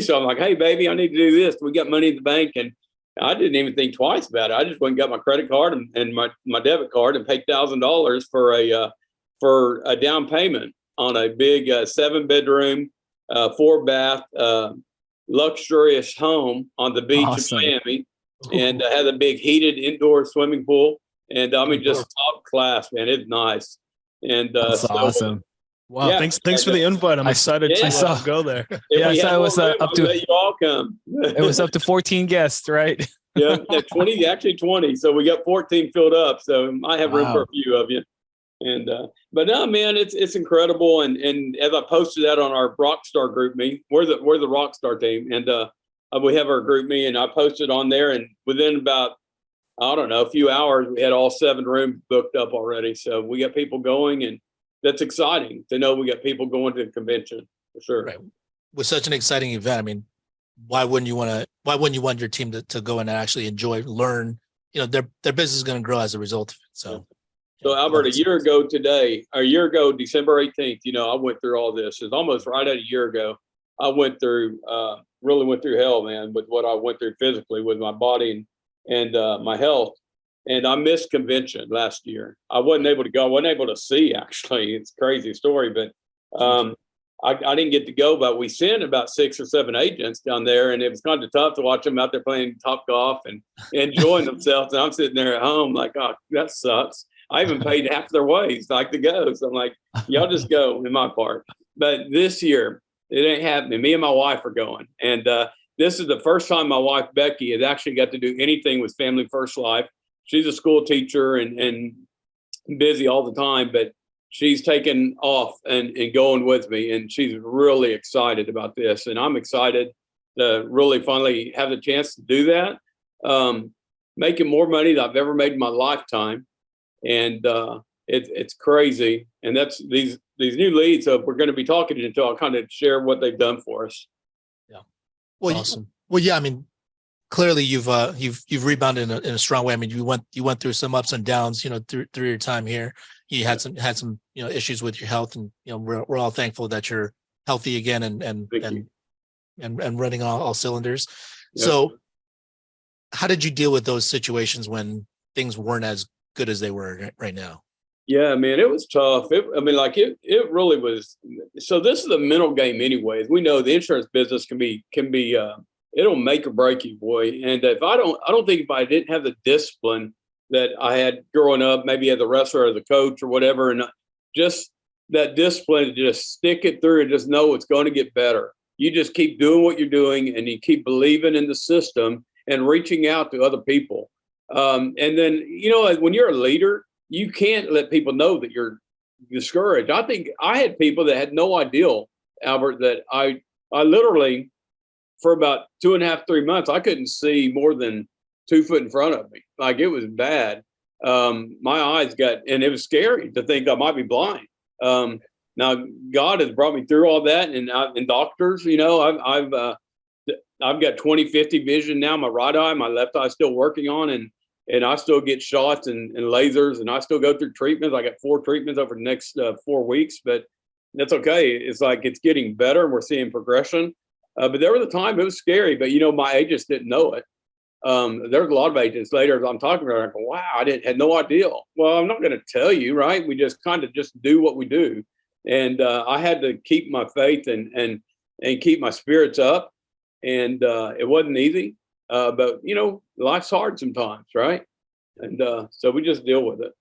Speaker 5: so I'm like, hey baby, I need to do this. We got money in the bank, and I didn't even think twice about it. I just went and got my credit card and my debit card and paid $1,000 for a down payment on a big 7-bedroom, 4-bath, luxurious home on the beach
Speaker 3: Awesome.
Speaker 5: of Miami, and had a big heated indoor swimming pool. And I mean, just top class, man. It's nice. And
Speaker 3: that's awesome.
Speaker 4: Wow, yeah, thanks for the invite. I'm excited to go there.
Speaker 3: I saw it was up to
Speaker 5: you all come.
Speaker 3: It was up to 14 guests, right?
Speaker 5: Yeah, 20. So we got 14 filled up. So I have room for a few of you. And but no, man, it's incredible. And as I posted that on our Rockstar group me, we're the Rockstar team, and we have our group me, and I posted on there, and within about, I don't know, a few hours, we had all 7 rooms booked up already. So we got people going, and that's exciting to know we got people going to the convention for sure.
Speaker 2: Right. With such an exciting event, I mean, why wouldn't you want your team to go in and actually enjoy, learn? Their business is going to grow as a result of it. So
Speaker 5: Albert, a year ago, December 18th, I went through all this. It's almost right at a year ago. I really went through hell, man, with what I went through physically with my body and my health. And I missed convention last year. I wasn't able to go. I wasn't able to see, actually. It's a crazy story, but I didn't get to go. But we sent about 6 or 7 agents down there, and it was kind of tough to watch them out there playing Top Golf and enjoying themselves. And I'm sitting there at home like, oh, that sucks. I even paid half their ways like to go. So I'm like, y'all just go in my part. But this year, it ain't happening. Me and my wife are going. And this is the first time my wife, Becky, has actually got to do anything with Family First Life. She's a school teacher and busy all the time, but she's taken off and going with me. And she's really excited about this. And I'm excited to really finally have the chance to do that. Making more money than I've ever made in my lifetime. And it's crazy. And that's these new leads. So we're going to be talking to them. I'll kind of share what they've done for us.
Speaker 2: Yeah. Well, awesome. Well, yeah. I mean, clearly you've rebounded in a strong way. I mean, you went through some ups and downs, through your time here. You had some issues with your health, and we're all thankful that you're healthy again and running all cylinders. Yep. So, how did you deal with those situations when things weren't as good as they were right now?
Speaker 5: Yeah, man, it was tough. It really was. So this is a mental game anyways. We know the insurance business can be it'll make or break you, boy. And if I don't think if I didn't have the discipline that I had growing up, maybe as a wrestler or as a coach or whatever, and just that discipline to just stick it through and just know it's going to get better. You just keep doing what you're doing, and you keep believing in the system and reaching out to other people. And then, when you're a leader, you can't let people know that you're discouraged. I think I had people that had no idea, Albert, that I literally, for about 2.5, 3 months, I couldn't see more than 2 foot in front of me. Like, it was bad. My eyes and it was scary to think I might be blind. Now God has brought me through all that, and doctors, I've got 20/50 vision now. My right eye, my left eye is still working on, and I still get shots and lasers, and I still go through treatments. I got 4 treatments over the next 4 weeks, but that's okay. It's like it's getting better, and we're seeing progression. But there was a time it was scary, but my agents didn't know it. There's a lot of agents later as I'm talking about, I go, wow, I had no idea. Well, I'm not going to tell you, right? We just kind of just do what we do. And I had to keep my faith and keep my spirits up. and it wasn't easy. But life's hard sometimes, right? And so we just deal with it.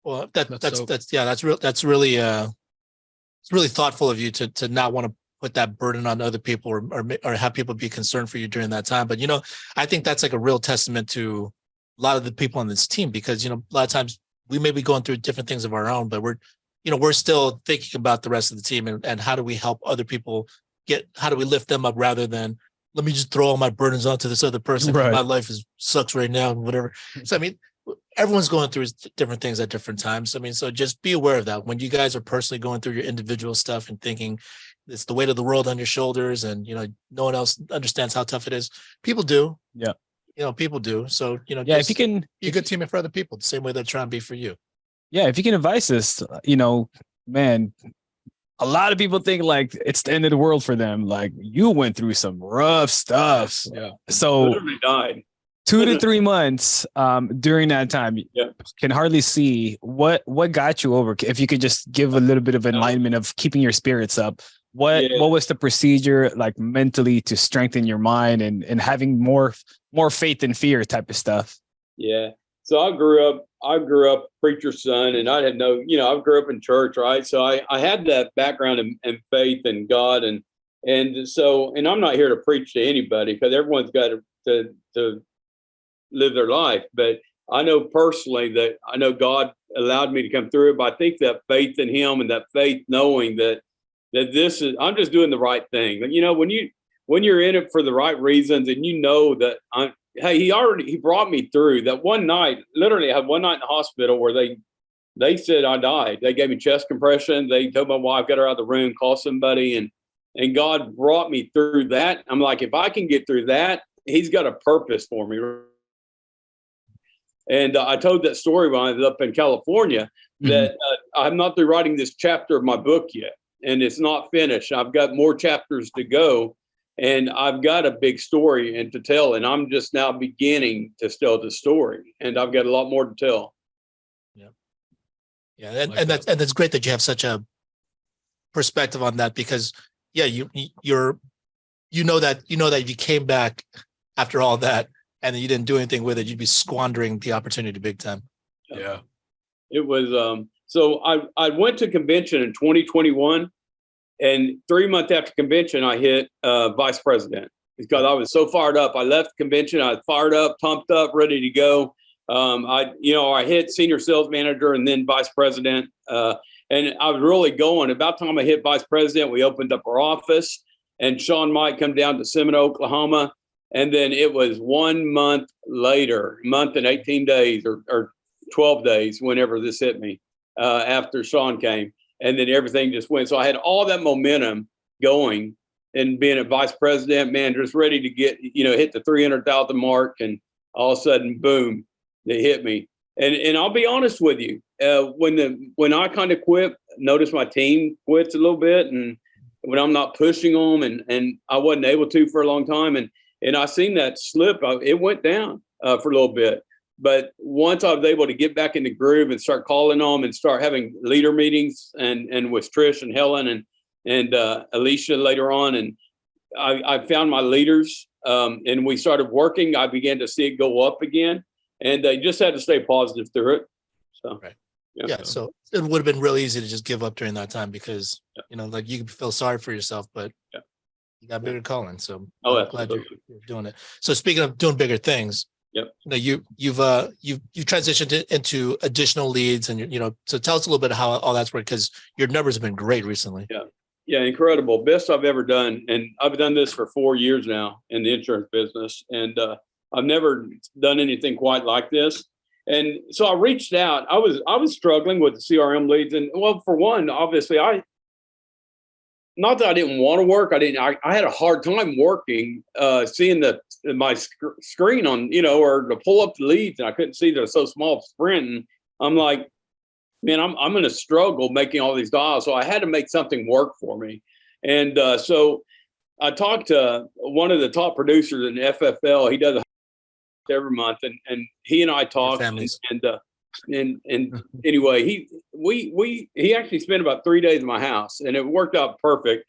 Speaker 2: Well, that's really it's really thoughtful of you to not want to put that burden on other people or have people be concerned for you during that time. But I think that's like a real testament to a lot of the people on this team, because a lot of times we may be going through different things of our own, but we're still thinking about the rest of the team and how do we help other people how do we lift them up rather than let me just throw all my burdens onto this other person.
Speaker 3: Right.
Speaker 2: My life sucks right now and whatever. So everyone's going through different things at different times. So just be aware of that when you guys are personally going through your individual stuff and thinking it's the weight of the world on your shoulders and, no one else understands how tough it is. People do.
Speaker 3: Yeah.
Speaker 2: People do. So,
Speaker 3: if you can
Speaker 2: be a good teammate for other people, the same way they're trying to be for you.
Speaker 3: Yeah. If you can advise us, man, a lot of people think like it's the end of the world for them. Like you went through some rough stuff.
Speaker 4: Yeah.
Speaker 3: So
Speaker 5: Literally died.
Speaker 3: 2 to 3 months during that time, can hardly see what got you over. If you could just give a little bit of enlightenment of keeping your spirits up, what was the procedure like mentally to strengthen your mind and having more faith than fear type of stuff?
Speaker 5: Yeah. So I grew up preacher's son, and I had I grew up in church, right? So I had that background in faith in God, and I'm not here to preach to anybody because everyone's got to live their life. But I know personally that I know God allowed me to come through it, but I think that faith in Him and that faith knowing that I'm just doing the right thing. When you're in it for the right reasons and that he brought me through that one night. Literally, I had one night in the hospital where they said I died. They gave me chest compression. They told my wife, get her out of the room, call somebody, and God brought me through that. I'm like, if I can get through that, He's got a purpose for me. And I told that story when I was up in California that I'm not through writing this chapter of my book yet, and it's not finished. I've got more chapters to go. And I've got a big story to tell, and I'm just now beginning to tell the story, and I've got a lot more to tell.
Speaker 2: Yeah, and that's great that you have such a perspective on that, because you know that if you came back after all that and you didn't do anything with it, you'd be squandering the opportunity big time.
Speaker 4: Yeah,
Speaker 5: it was. So I went to convention in 2021. And 3 months after convention, I hit vice president because I was so fired up. I left convention. I was fired up, pumped up, ready to go. I hit senior sales manager and then vice president. And I was really going. About the time I hit vice president, we opened up our office, and Sean might come down to Seminole, Oklahoma. And then it was 1 month later, month and 18 days or 12 days, whenever this hit me, after Sean came. And then everything just went. So I had all that momentum going and being a vice president, man, just ready to get, hit the 300,000 mark. And all of a sudden, boom, they hit me. And I'll be honest with you, when I kind of quit, notice my team quits a little bit. And when I'm not pushing them and I wasn't able to for a long time. And I seen that slip, it went down for a little bit. But once I was able to get back in the groove and start calling them and start having leader meetings and with Trish and Helen and Alicia later on, and I found my leaders and we started working, I began to see it go up again, and they just had to stay positive through it. So,
Speaker 2: right. Yeah. So it would have been really easy to just give up during that time because, like you feel sorry for yourself, but you got bigger calling. So I'm glad you're doing it. So speaking of doing bigger things, you've transitioned into additional leads, and so tell us a little bit how all that's worked, because your numbers have been great recently.
Speaker 5: Yeah, incredible, best I've ever done, and I've done this for 4 years now in the insurance business, and I've never done anything quite like this. And so I reached out. I was struggling with the CRM leads, and well, for one, obviously, not that I didn't want to work. I had a hard time working, seeing my screen on, or to pull up the leads, and I couldn't see they're so small sprint. And I'm like, man, I'm going to struggle making all these dials. So I had to make something work for me. And so I talked to one of the top producers in FFL. He does every month, and he and I talked, and anyway, he actually spent about 3 days in my house, and it worked out perfect.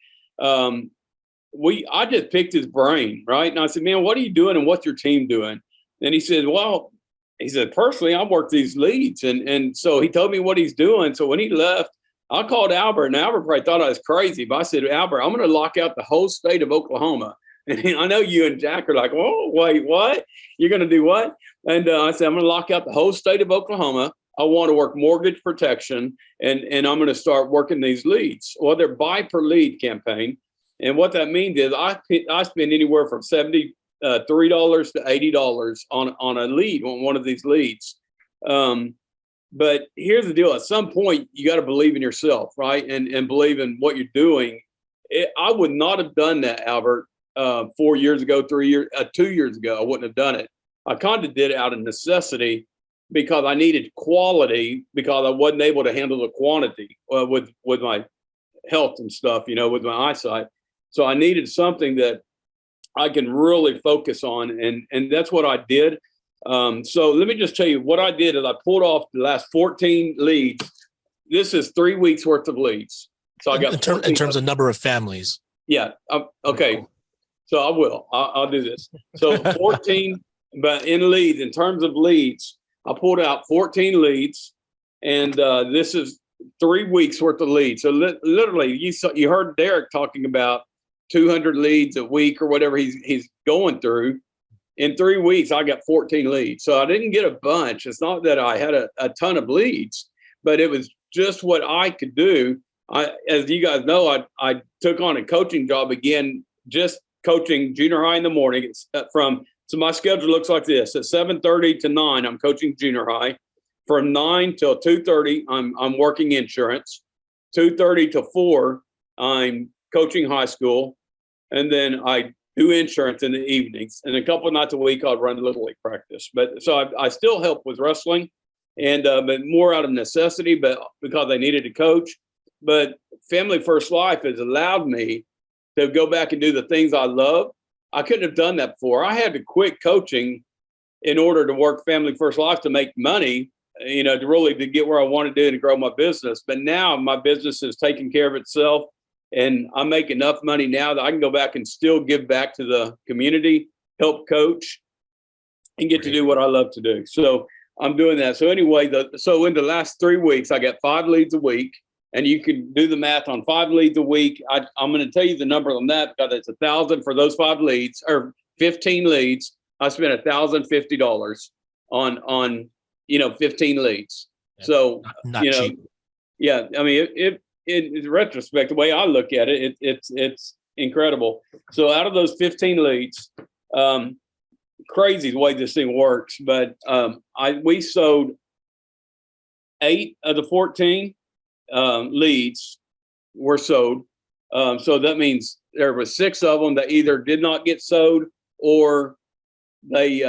Speaker 5: I just picked his brain, right? And I said, man, what are you doing and what's your team doing? And he said, well, he said, personally, I work these leads. And so he told me what he's doing. So when he left, I called Albert, and Albert probably thought I was crazy, but I said, Albert, I'm going to lock out the whole state of Oklahoma. And I know you and Jack are like, oh, wait, what? You're going to do what? And I said, I'm going to lock out the whole state of Oklahoma. I want to work mortgage protection, and I'm going to start working these leads. Well, they're buy per lead campaign. And what that means is I spend anywhere from $73 to $80 on a lead, on one of these leads. But here's the deal. At some point, you got to believe in yourself, right? And believe in what you're doing. I would not have done that, Albert, 4 years ago, 2 years ago. I wouldn't have done it. I kind of did it out of necessity because I needed quality, because I wasn't able to handle the quantity with my health and stuff, with my eyesight. So I needed something that I can really focus on. And that's what I did. So let me just tell you what I did is I pulled off the last 14 leads. This is 3 weeks worth of leads. So I got
Speaker 2: in terms of number of families.
Speaker 5: Yeah. Okay. So I will. I'll do this. So 14, but in leads, in terms of leads, I pulled out 14 leads, and this is 3 weeks worth of leads. So literally, you heard Derrick talking about 200 leads a week or whatever he's going through. In 3 weeks, I got 14 leads. So I didn't get a bunch. It's not that I had a ton of leads, but it was just what I could do. As you guys know, I took on a coaching job again, just coaching junior high in the morning. So my schedule looks like this: at 7:30 to 9, I'm coaching junior high. From 9 till 2:30, I'm working insurance. 2:30 to 4, I'm coaching high school, and then I do insurance in the evenings. And a couple of nights a week, I'll run Little League practice. But so I still help with wrestling, and but more out of necessity, but because I needed to coach. But Family First Life has allowed me to go back and do the things I love. I couldn't have done that before. I had to quit coaching in order to work Family First Life to make money, to get where I wanted to do and to grow my business. But now my business is taking care of itself, and I make enough money now that I can go back and still give back to the community, help coach, and get to do what I love to do. So I'm doing that. So anyway, so in the last 3 weeks, I got 5 leads a week. And you can do the math on 5 leads a week. I'm going to tell you the number on that because it's $1,000 for those 5 leads or 15 leads. I spent $1,050 on 15 leads. So
Speaker 2: not cheap.
Speaker 5: Yeah. I mean, in retrospect, the way I look at it, it's incredible. So out of those 15 leads, crazy the way this thing works. But we sold 8 of the 14. Leads were sold. So that means there were 6 of them that either did not get sold or they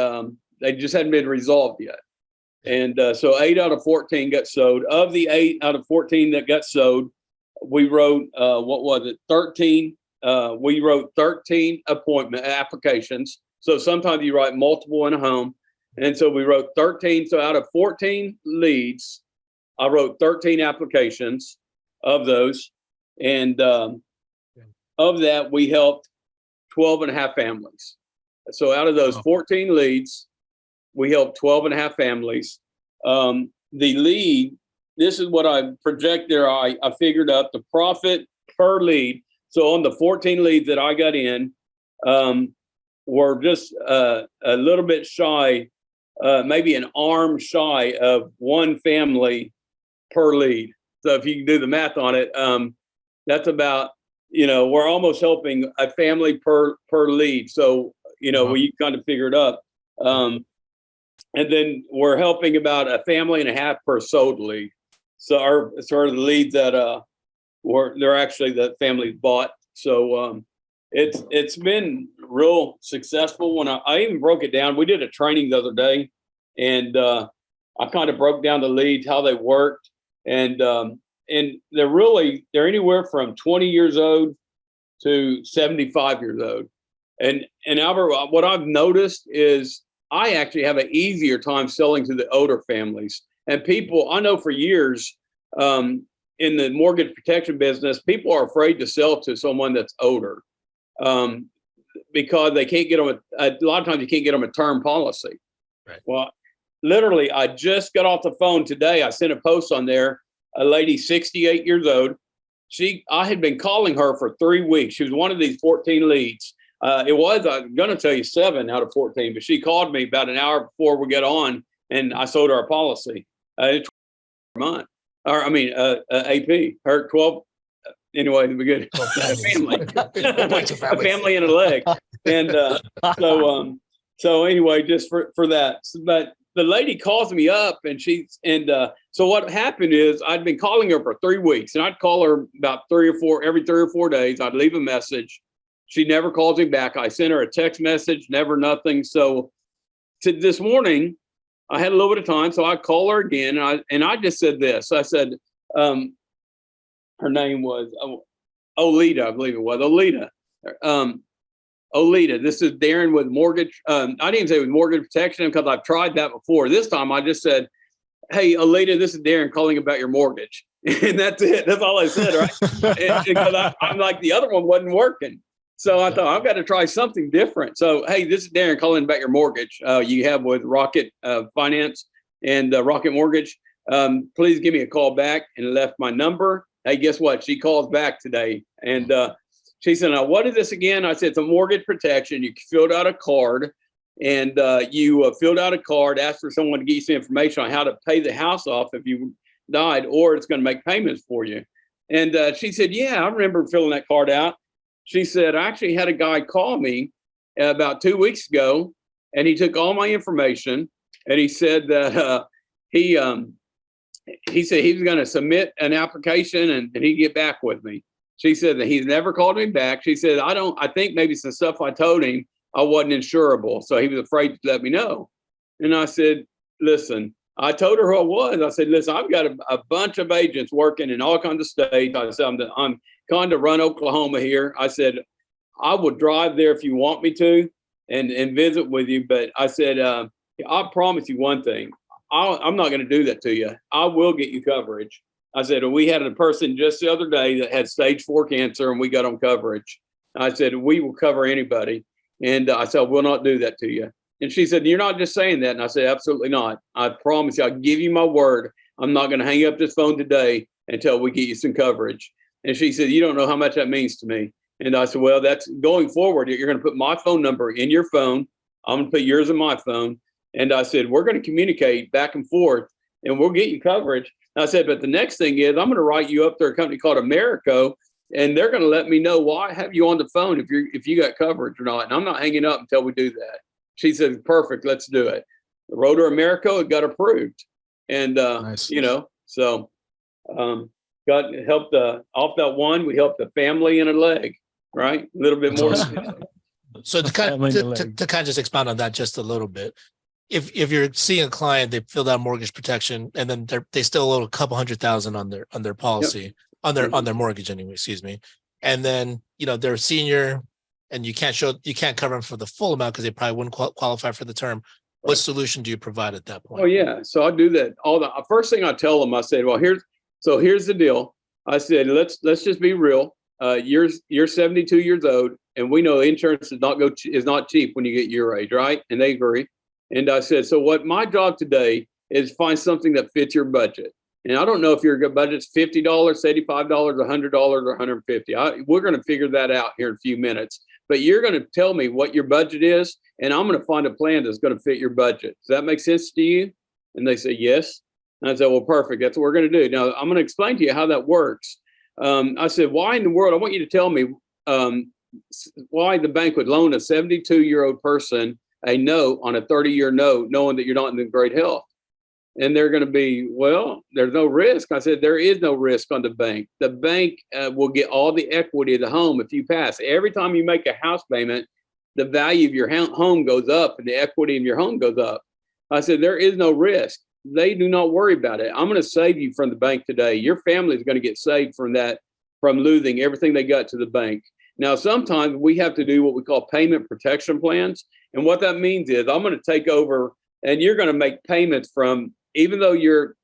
Speaker 5: just hadn't been resolved yet. And so 8 out of 14 got sold. Of the 8 out of 14 that got sold, we wrote 13. We wrote 13 appointment applications. So sometimes you write multiple in a home. And so we wrote 13. So out of 14 leads, I wrote 13 applications of those. And of that, we helped 12 and a half families. So out of those 14 leads, we helped 12 and a half families. The lead, this is what I project there. I figured out the profit per lead. So on the 14 leads that I got in, were just a little bit shy, maybe an arm shy of one family per lead. So if you can do the math on it, that's about, we're almost helping a family per lead. So, we kind of figured up. And then we're helping about a family and a half per sold lead. So our sort of the leads that they're actually the family bought. So it's been real successful. When I even broke it down, we did a training the other day, and I kind of broke down the leads, how they worked. And they're anywhere from 20 years old to 75 years old. And Albert, what I've noticed is I actually have an easier time selling to the older families. And people, I know for years in the mortgage protection business, people are afraid to sell to someone that's older. because they can't get them a lot of times you can't get them a term policy.
Speaker 2: Right.
Speaker 5: Well, literally, I just got off the phone today. I sent a post on there. A lady, 68 years old. I had been calling her for 3 weeks. She was one of these 14 leads. I'm going to tell you 7 out of 14, but she called me about an hour before we got on, and I sold her a policy. It's a month, or I mean, AP. Her 12. Anyway, we good. A family and a leg, and so anyway, just for that. But the lady calls me up, and so what happened is I'd been calling her for 3 weeks, and I'd call her about every 3 or 4 days. I'd leave a message. She never calls me back. I sent her a text message, never nothing. So this morning, I had a little bit of time, so I call her again, and I just said this. I said, her name was Olita, I believe it was Olita. Olita, this is Darren with mortgage. I didn't even say with mortgage protection because I've tried that before. This time I just said, "Hey, Olita, this is Darren calling about your mortgage," and that's it. That's all I said, right? Because I'm like the other one wasn't working, so I thought I've got to try something different. So, hey, this is Darren calling about your mortgage. You have with Rocket Finance and Rocket Mortgage. Please give me a call back, and left my number. Hey, guess what? She calls back today, and she said, "Now, what is this again?" I said, "It's a mortgage protection. You filled out a card, and you filled out a card, asked for someone to give you some information on how to pay the house off if you died, or it's going to make payments for you." And she said, "Yeah, I remember filling that card out." She said, "I actually had a guy call me about 2 weeks ago, and he took all my information, and he said that he said he was going to submit an application and he'd get back with me." She said that he's never called me back. She said, I think maybe some stuff I told him I wasn't insurable. So he was afraid to let me know. And I said, "Listen," I told her who I was. I said, "Listen, I've got a bunch of agents working in all kinds of states." I said, I'm kind of run Oklahoma here. I said, "I will drive there if you want me to and visit with you." But I said, "I promise you one thing. I'm not going to do that to you. I will get you coverage." I said, "We had a person just the other day that had stage 4 cancer, and we got them coverage." I said, "We will cover anybody." And I said, "We'll not do that to you." And she said, "You're not just saying that." And I said, "Absolutely not. I promise you, I'll give you my word. I'm not going to hang up this phone today until we get you some coverage." And she said, "You don't know how much that means to me." And I said, "Well, that's going forward. You're going to put my phone number in your phone. I'm going to put yours in my phone." And I said, "We're going to communicate back and forth, and we'll get you coverage." And I said, "But the next thing is I'm going to write you up to a company called Americo, and they're going to let me know why I have you on the phone if you got coverage or not. And I'm not hanging up until we do that." She said, "Perfect, let's do it." The wrote to Americo, it got approved. And,
Speaker 4: Nice.
Speaker 5: So got helped off that one. We helped a family and a leg, right? A little bit more.
Speaker 2: So to kind of just expound on that just a little bit. If you're seeing a client, they filled out mortgage protection, and then they still owe a couple $100,000 on their policy, on their mortgage anyway, excuse me. And then they're a senior, and you can't cover them for the full amount because they probably wouldn't qualify for the term. Right. What solution do you provide at that point?
Speaker 5: Oh yeah, so I do that. First thing I tell them, I said, "Well, here's the deal." I said, let's just be real. You're 72 years old, and we know insurance is not cheap when you get your age, right? And they agree. And I said, "So what my job today is find something that fits your budget. And I don't know if your budget's $50, $85, $100, or $150. We're going to figure that out here in a few minutes. But you're going to tell me what your budget is, and I'm going to find a plan that's going to fit your budget. Does that make sense to you?" And they say, "Yes." And I said, "Well, perfect. That's what we're going to do. Now, I'm going to explain to you how that works." I said, "Why in the world? I want you to tell me why the bank would loan a 72-year-old person a note on a 30-year note, knowing that you're not in great health." And they're going to be, "Well, there's no risk." I said, "There is no risk on the bank. The bank will get all the equity of the home if you pass. Every time you make a house payment, the value of your home goes up and the equity of your home goes up." I said, "There is no risk. They do not worry about it. I'm going to save you from the bank today. Your family is going to get saved from that, from losing everything they got to the bank." Now, sometimes we have to do what we call payment protection plans. And what that means is I'm going to take over, and you're going to make payments from, even though you're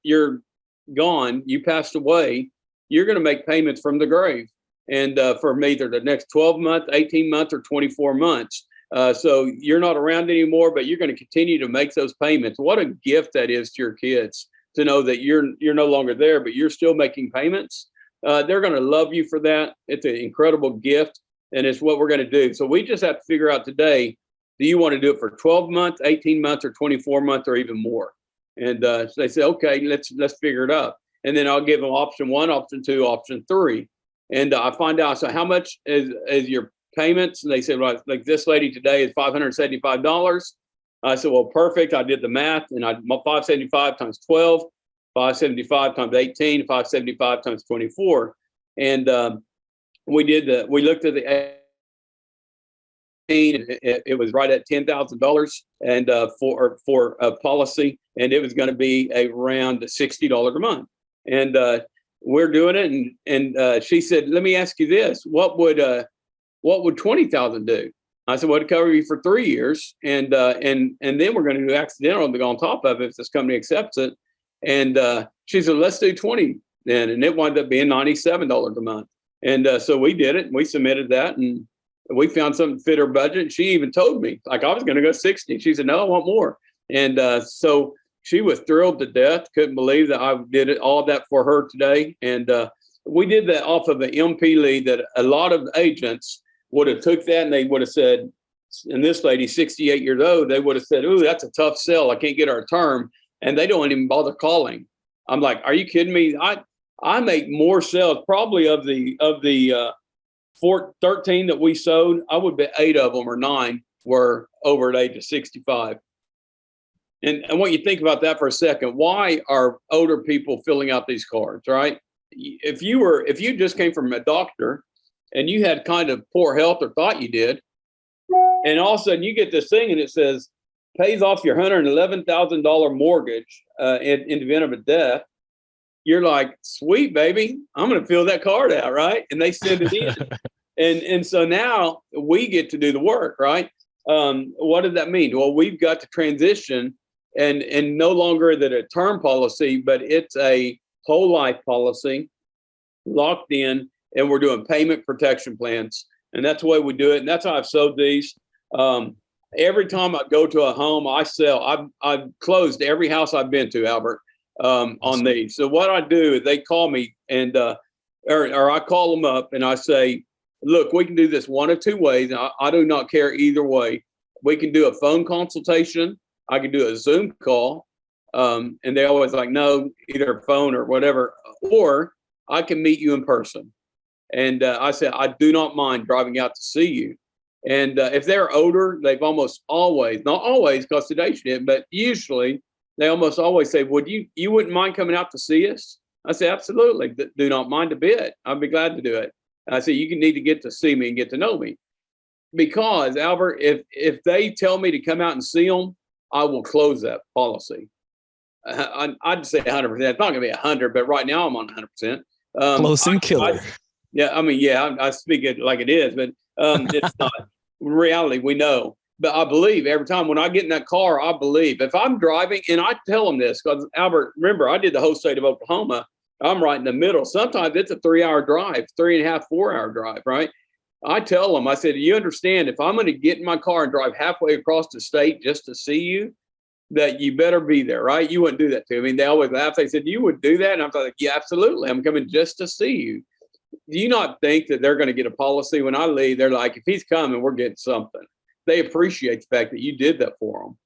Speaker 5: gone, you passed away, you're going to make payments from the grave. and for either the next 12 months, 18 months, or 24 months. So you're not around anymore, but you're going to continue to make those payments. What a gift that is to your kids to know that you're no longer there, but you're still making payments. They're going to love you for that. It's an incredible gift, and it's what we're going to do. So we just have to figure out today, do you want to do it for 12 months, 18 months, or 24 months, or even more? And so they say, okay, let's figure it out. And then I'll give them option 1, option 2, option 3. And I find out, so how much is your payments? And they said, well, like this lady today is $575. I said, well, perfect. I did the math, and I 575 times 12, 575 times 18, 575 times 24. And we looked at the, it was right at $10,000 and for a policy, and it was going to be around $60 a month. And we're doing it, and she said, let me ask you this: what would 20,000 do? I said, well, it'd cover you for 3 years, and then we're going to do accidental to go on top of it if this company accepts it. And she said, let's do 20 then, and it wound up being $97 a month. And so we did it, and we submitted that, and we found something to fit her budget. She even told me, like, I was going to go 60. She said, no, I want more. And so she was thrilled to death. Couldn't believe that I did all that for her today. And we did that off of an MP lead that a lot of agents would have took that, and they would have said, and this lady, 68 years old, they would have said, ooh, that's a tough sell. I can't get her a term. And they don't even bother calling. I'm like, are you kidding me? I make more sales probably of the 13 that we sold. I would bet 8 of them or 9 were over at age of 65. And I want you to think about that for a second. Why are older people filling out these cards, right? If you just came from a doctor and you had kind of poor health or thought you did, and all of a sudden you get this thing and it says, pays off your $111,000 mortgage in the event of a death, you're like, sweet, baby, I'm going to fill that card out, right? And they send it in. and so now we get to do the work, right? What does that mean? Well, we've got to transition and no longer that a term policy, but it's a whole life policy locked in, and we're doing payment protection plans. And that's the way we do it. And that's how I've sold these. Every time I go to a home, I sell. I've closed every house I've been to, Albert, on these. So what I do is they call me and or I call them up and I say, look, we can do this one of 2 ways. I do not care either way. We can do a phone consultation. I can do a Zoom call. And they always like, no, either phone or whatever, or I can meet you in person. And I said, I do not mind driving out to see you. And if they're older, they've almost always, not always because today she didn't, but usually they almost always say, would you wouldn't mind coming out to see us? I say, absolutely. Do not mind a bit. I'd be glad to do it. I say, you need to get to see me and get to know me. Because Albert, if they tell me to come out and see them, I will close that policy. I'd say 100%. It's not going to be 100, but right now I'm on 100%.
Speaker 3: Close and killer.
Speaker 5: I speak it like it is, but it's not. In reality, we know. But I believe every time when I get in that car, I believe if I'm driving, and I tell them this because Albert, remember, I did the whole state of Oklahoma. I'm right in the middle. Sometimes it's a 3-hour drive, 3.5, 4-hour drive, right? I tell them, I said, you understand, if I'm going to get in my car and drive halfway across the state just to see you, that you better be there, right? You wouldn't do that to me. They always laugh. They said, you would do that? And I'm like, yeah, absolutely. I'm coming just to see you. Do you not think that they're going to get a policy when I leave? They're like, if he's coming, we're getting something. They appreciate the fact that you did that for them.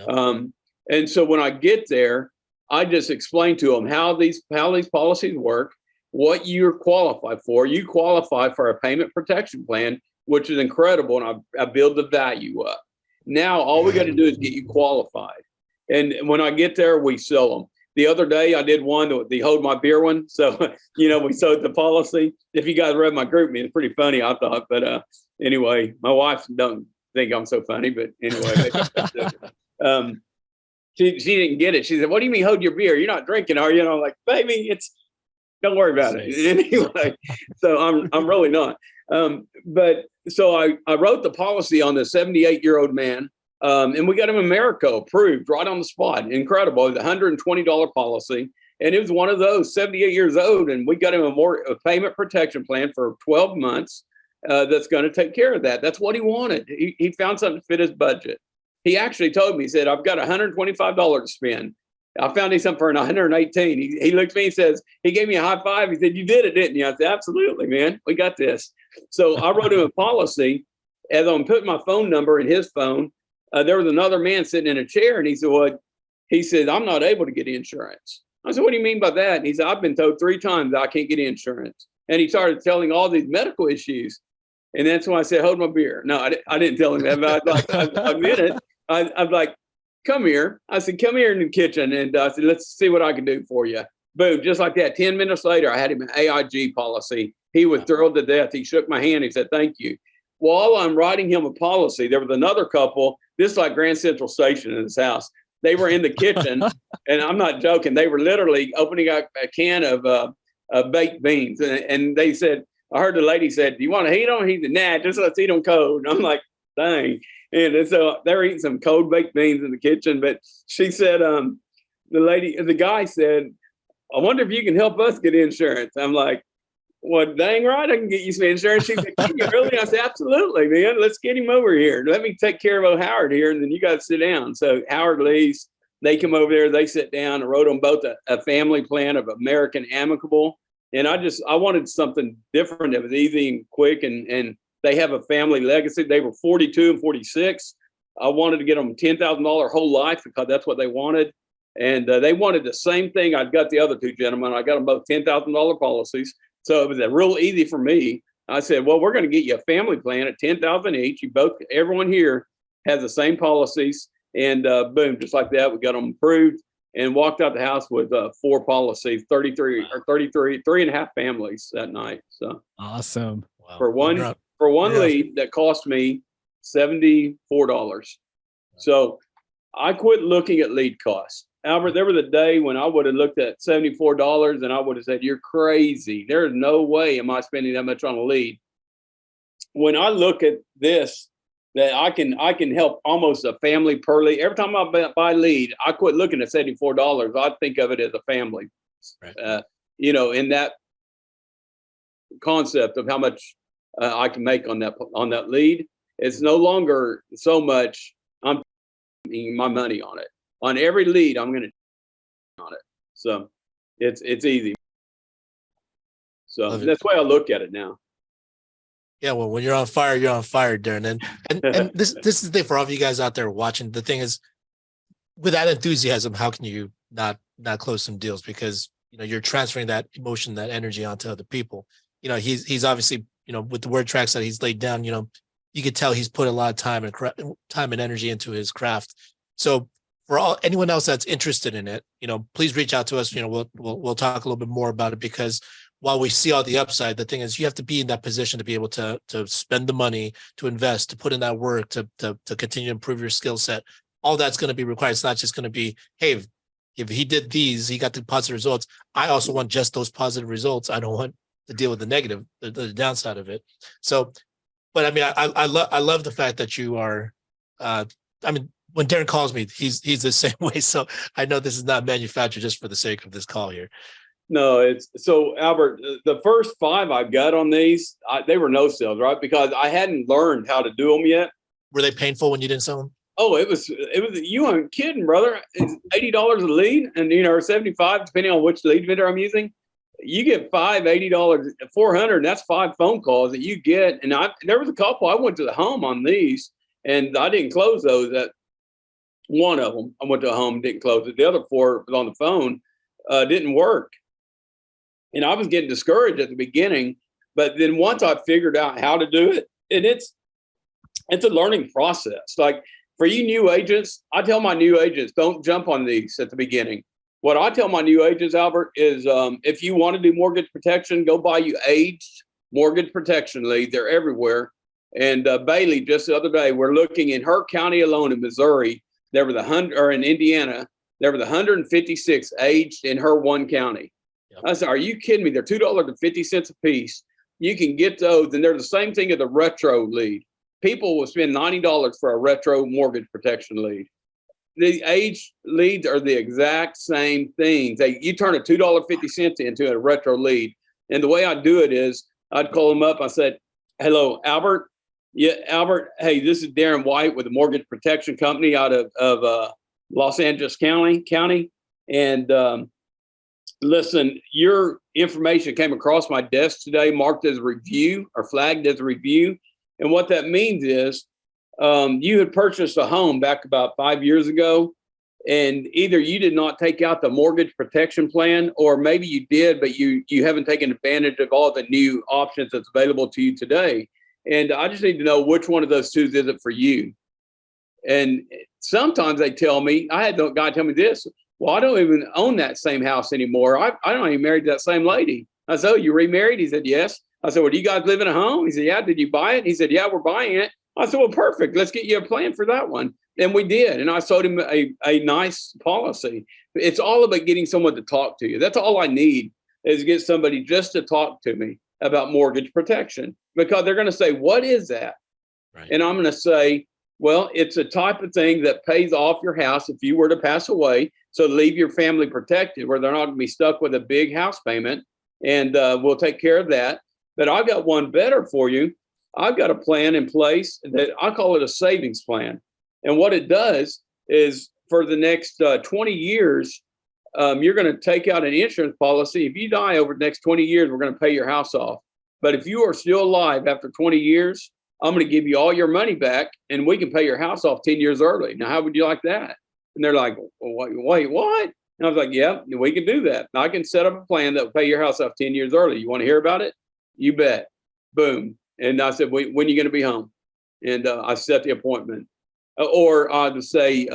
Speaker 5: Yep. And so when I get there, I just explain to them how these policies work, what you're qualified for. You qualify for a payment protection plan, which is incredible. And I build the value up. Now, all we got to do is get you qualified. And when I get there, we sell them. The other day, I did one, the Hold My Beer one. So, we sold the policy. If you guys read my group, it's pretty funny, I thought. But anyway, my wife don't think I'm so funny. But anyway, she didn't get it. She said, what do you mean hold your beer? You're not drinking, are you? And I'm like, baby, don't worry about it. Anyway, so I'm really not. But so I wrote the policy on the 78-year-old man. And we got him America approved right on the spot. Incredible. The $120 policy. And it was one of those 78 years old. And we got him a payment protection plan for 12 months that's going to take care of that. That's what he wanted. He found something to fit his budget. He actually told me, he said, I've got $125 to spend. I found something for 118. He looked at me and says, he gave me a high five. He said, you did it, didn't you? I said, absolutely, man. We got this. So I wrote him a policy. As I'm putting my phone number in his phone, there was another man sitting in a chair, and he said, well, I'm not able to get insurance. I said, what do you mean by that? And he said, I've been told 3 times that I can't get insurance. And he started telling all these medical issues. And that's why I said, hold my beer. No, I didn't tell him that, but I did it. I was like, come here. I said, come here in the kitchen. And I said, let's see what I can do for you. Boom, just like that. 10 minutes later, I had him an AIG policy. He was thrilled to death. He shook my hand. He said, thank you. While I'm writing him a policy, there was another couple, this is like Grand Central Station in his house. They were in the kitchen, and I'm not joking. They were literally opening up a can of baked beans. And they said, I heard the lady said, do you want to heat them? He said, nah, just let's eat them cold. And I'm like, dang. And so they're eating some cold baked beans in the kitchen. But she said, the guy said, I wonder if you can help us get insurance. I'm like, well, dang right, I can get you some insurance. She said, can you really? I said, absolutely, man. Let's get him over here. Let me take care of Howard here, and then you guys sit down. So Howard leaves. They come over there. They sit down. I wrote them both a family plan of American Amicable. And I wanted something different that was easy and quick, and they have a family legacy. They were 42 and 46. I wanted to get them $10,000 whole life because that's what they wanted. And they wanted the same thing. I'd got the other 2 gentlemen. I got them both $10,000 policies. So it was real easy for me. I said, well, we're going to get you a family plan at $10,000 each. Everyone here has the same policies. And boom, just like that, we got them approved and walked out the house with 4 policies, 3.5 families that night. So
Speaker 3: awesome.
Speaker 2: Wow.
Speaker 5: For one lead that cost me $74. So I quit looking at lead costs. Albert, there was a day when I would have looked at $74 and I would have said, you're crazy. There's no way am I spending that much on a lead. When I look at this, that I can help almost a family per lead. Every time I buy lead, I quit looking at $74. I think of it as a family,
Speaker 2: right.
Speaker 5: In that concept of how much I can make on that lead. It's no longer so much I'm putting my money on it. On every lead, I'm going to on it. So it's easy. So that's the way I look at it now.
Speaker 2: Yeah, well, when you're on fire, Darren. And this is the thing for all of you guys out there watching. The thing is, with that enthusiasm, how can you not close some deals? Because you're transferring that emotion, that energy onto other people. He's obviously with the word tracks that he's laid down. You could tell he's put a lot of time and energy into his craft. So for anyone else that's interested in it, please reach out to us. We'll talk a little bit more about it, because while we see all the upside, the thing is you have to be in that position to be able to spend the money, to invest, to put in that work, to continue to improve your skill set. All that's going to be required. It's not just going to be, hey, if he did these, he got the positive results. I also want just those positive results. I don't want to deal with the negative, the downside of it. So, but I mean, I love the fact that you are, when Darren calls me, he's the same way. So I know this is not manufactured just for the sake of this call here.
Speaker 5: No, it's so Albert, the first 5 I got on these, they were no sales, right? Because I hadn't learned how to do them yet.
Speaker 2: Were they painful when you didn't sell them?
Speaker 5: Oh, it was, you aren't kidding, brother. It's $80 a lead and, or 75, depending on which lead vendor I'm using. You get $80, 400, and that's 5 phone calls that you get. And there was a couple, I went to the home on these and I didn't close those. That one of them, I went to a home, didn't close it. The other 4 was on the phone, didn't work. And I was getting discouraged at the beginning, but then once I figured out how to do it, and it's a learning process. Like for you new agents, I tell my new agents, don't jump on these at the beginning. What I tell my new agents, Albert, is if you want to do mortgage protection, go buy you aged mortgage protection leads. They're everywhere. And Bailey, just the other day, we're looking in her county alone in Missouri. There were in Indiana, there were 156 aged in her one county. I said, are you kidding me? They're $2.50 a piece. You can get those, and they're the same thing as a retro lead. People will spend $90 for a retro mortgage protection lead. the age leads are the exact same things. You turn a $2.50 into a retro lead. And the way I do it is I'd call them up. I said, hello, Albert. Yeah, Albert. Hey, this is Darren White with the Mortgage Protection Company out of Los Angeles County. And listen, your information came across my desk today, marked as a review or flagged as a review. And what that means is you had purchased a home back about 5 years ago, and either you did not take out the mortgage protection plan, or maybe you did, but you haven't taken advantage of all the new options that's available to you today. And I just need to know which one of those two is it for you. And sometimes they tell me, I had a guy tell me this, well, I don't even own that same house anymore. I don't even married that same lady. I said, oh, you remarried? He said, yes. I said, well, do you guys live in a home? He said, yeah. Did you buy it? He said, yeah, we're buying it. I said, well, perfect. Let's get you a plan for that one. And we did. And I sold him a nice policy. It's all about getting someone to talk to you. That's all I need, is get somebody just to talk to me about mortgage protection, because they're going to say, what is that?
Speaker 2: Right.
Speaker 5: And I'm going to say, well, it's a type of thing that pays off your house if you were to pass away. So leave your family protected, where they're not going to be stuck with a big house payment. And we'll take care of that. But I've got one better for you. I've got a plan in place that I call it a savings plan. And what it does is, for the next 20 years, you're going to take out an insurance policy. If you die over the next 20 years, we're going to pay your house off. But if you are still alive after 20 years, I'm going to give you all your money back, and we can pay your house off 10 years early. Now, how would you like that? And they're like, well, wait, what? And I was like, yeah, we can do that. I can set up a plan that will pay your house off 10 years early. You want to hear about it? You bet. Boom. And I said, when are you going to be home? And I set the appointment. Or I'd say,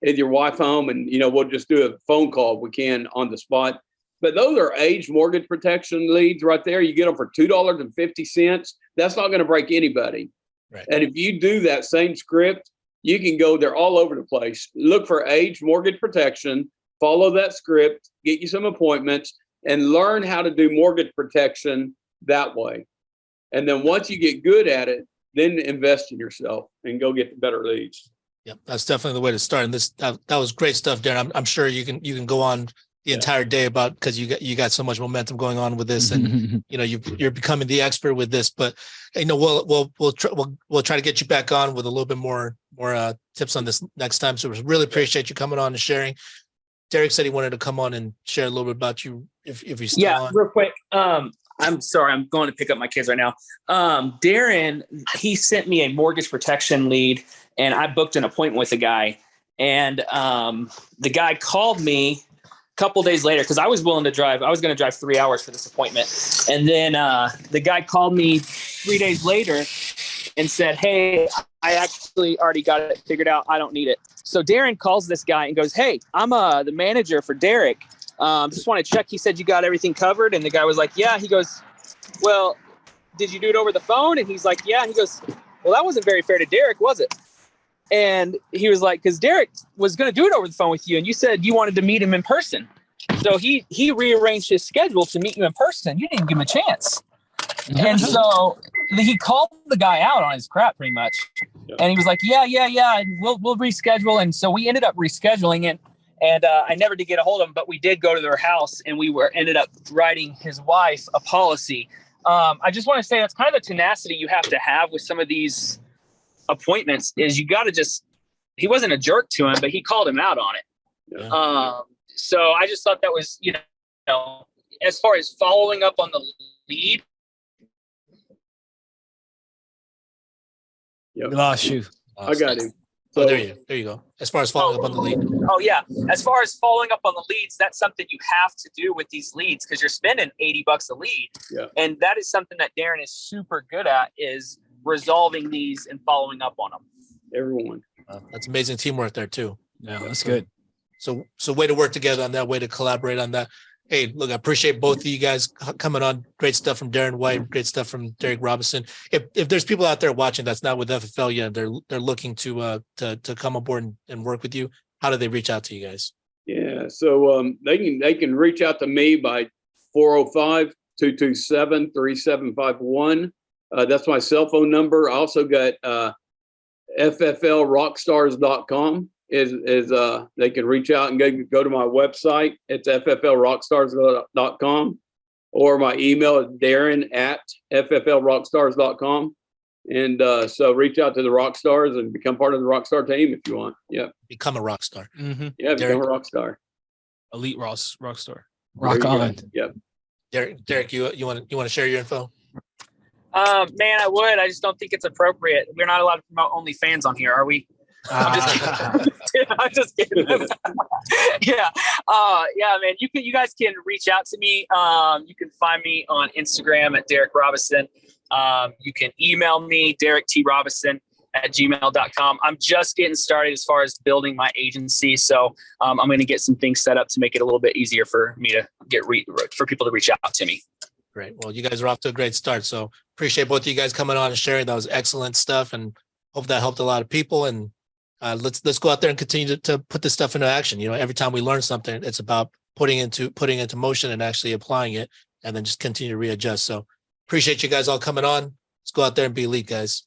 Speaker 5: is your wife home? And, we'll just do a phone call if we can on the spot. But those are age mortgage protection leads right there. You get them for $2.50. That's not going to break anybody.
Speaker 2: Right.
Speaker 5: And if you do that same script, you can go there all over the place. Look for age mortgage protection, follow that script, get you some appointments, and learn how to do mortgage protection that way. And then once you get good at it, then invest in yourself and go get the better leads.
Speaker 2: Yep, that's definitely the way to start. And that was great stuff, Darren. I'm sure you can go on the entire day about, because you got so much momentum going on with this, and you're becoming the expert with this. But we'll try to get you back on with a little bit more tips on this next time. So we really appreciate you coming on and sharing. Derrick said he wanted to come on and share a little bit about you if you're still on.
Speaker 6: Real quick. I'm sorry, I'm going to pick up my kids right now. Darren, he sent me a mortgage protection lead, and I booked an appointment with the guy. And the guy called me a couple days later, because I was willing to drive. I was going to drive 3 hours for this appointment. And then the guy called me 3 days later and said, hey, I actually already got it figured out. I don't need it. So Darren calls this guy and goes, hey, I'm the manager for Derrick. Just want to check. He said you got everything covered. And the guy was like, yeah. He goes, well, did you do it over the phone? And he's like, yeah. And he goes, well, that wasn't very fair to Derrick, was it? And he was like, because Derrick was going to do it over the phone with you, and you said you wanted to meet him in person. So he rearranged his schedule to meet you in person. You didn't give him a chance. And so he called the guy out on his crap pretty much. And he was like, yeah. We'll reschedule. And so we ended up rescheduling it. And I never did get a hold of him, but we did go to their house, and we ended up writing his wife a policy. I just want to say that's kind of the tenacity you have to have with some of these appointments, is you got to he wasn't a jerk to him, but he called him out on it. Yeah. So I just thought that was, as far as following up on the lead.
Speaker 3: Yep. We lost you.
Speaker 5: I got him.
Speaker 2: So there you go. As far as following up on the lead.
Speaker 6: Oh yeah. As far as following up on the leads, that's something you have to do with these leads, because you're spending $80 a lead. Yeah. And that is something that Darren is super good at, is resolving these and following up on them.
Speaker 5: Everyone.
Speaker 2: That's amazing teamwork there too.
Speaker 3: Yeah, that's good.
Speaker 2: So way to work together on that, way to collaborate on that. Hey, look, I appreciate both of you guys coming on. Great stuff from Darren White, great stuff from Derrick Robison. If there's people out there watching that's not with FFL yet, they're looking to come aboard and work with you, how do they reach out to you guys?
Speaker 5: Yeah, so they can reach out to me by 405-227-3751. That's my cell phone number. I also got FFLrockstars.com. is they can reach out and go to my website. It's fflrockstars.com, or my email is darren@fflrockstars.com. And so reach out to the Rockstars and become part of the Rockstar team if you want. Yeah.
Speaker 2: Become a rock star.
Speaker 4: Mm-hmm.
Speaker 5: Yeah,
Speaker 2: Derrick.
Speaker 5: become a Rockstar.
Speaker 4: Elite Rockstar.
Speaker 3: Rock on.
Speaker 5: Yep.
Speaker 2: Derrick, you want to share your info?
Speaker 6: Man, I would. I just don't think it's appropriate. We're not allowed to promote OnlyFans on here, are we? I'm just kidding. I'm just kidding. Yeah. Yeah, man. You guys can reach out to me. You can find me on Instagram at Derrick Robison. You can email me, DerrickTRobison@gmail.com. I'm just getting started as far as building my agency. So I'm going to get some things set up to make it a little bit easier for me to for people to reach out to me.
Speaker 2: Great. Well, you guys are off to a great start. So appreciate both of you guys coming on and sharing. That was excellent stuff, and hope that helped a lot of people. And let's go out there and continue to put this stuff into action. You know, every time we learn something, it's about putting into motion and actually applying it, and then just continue to readjust. So appreciate you guys all coming on. Let's go out there and be elite, guys.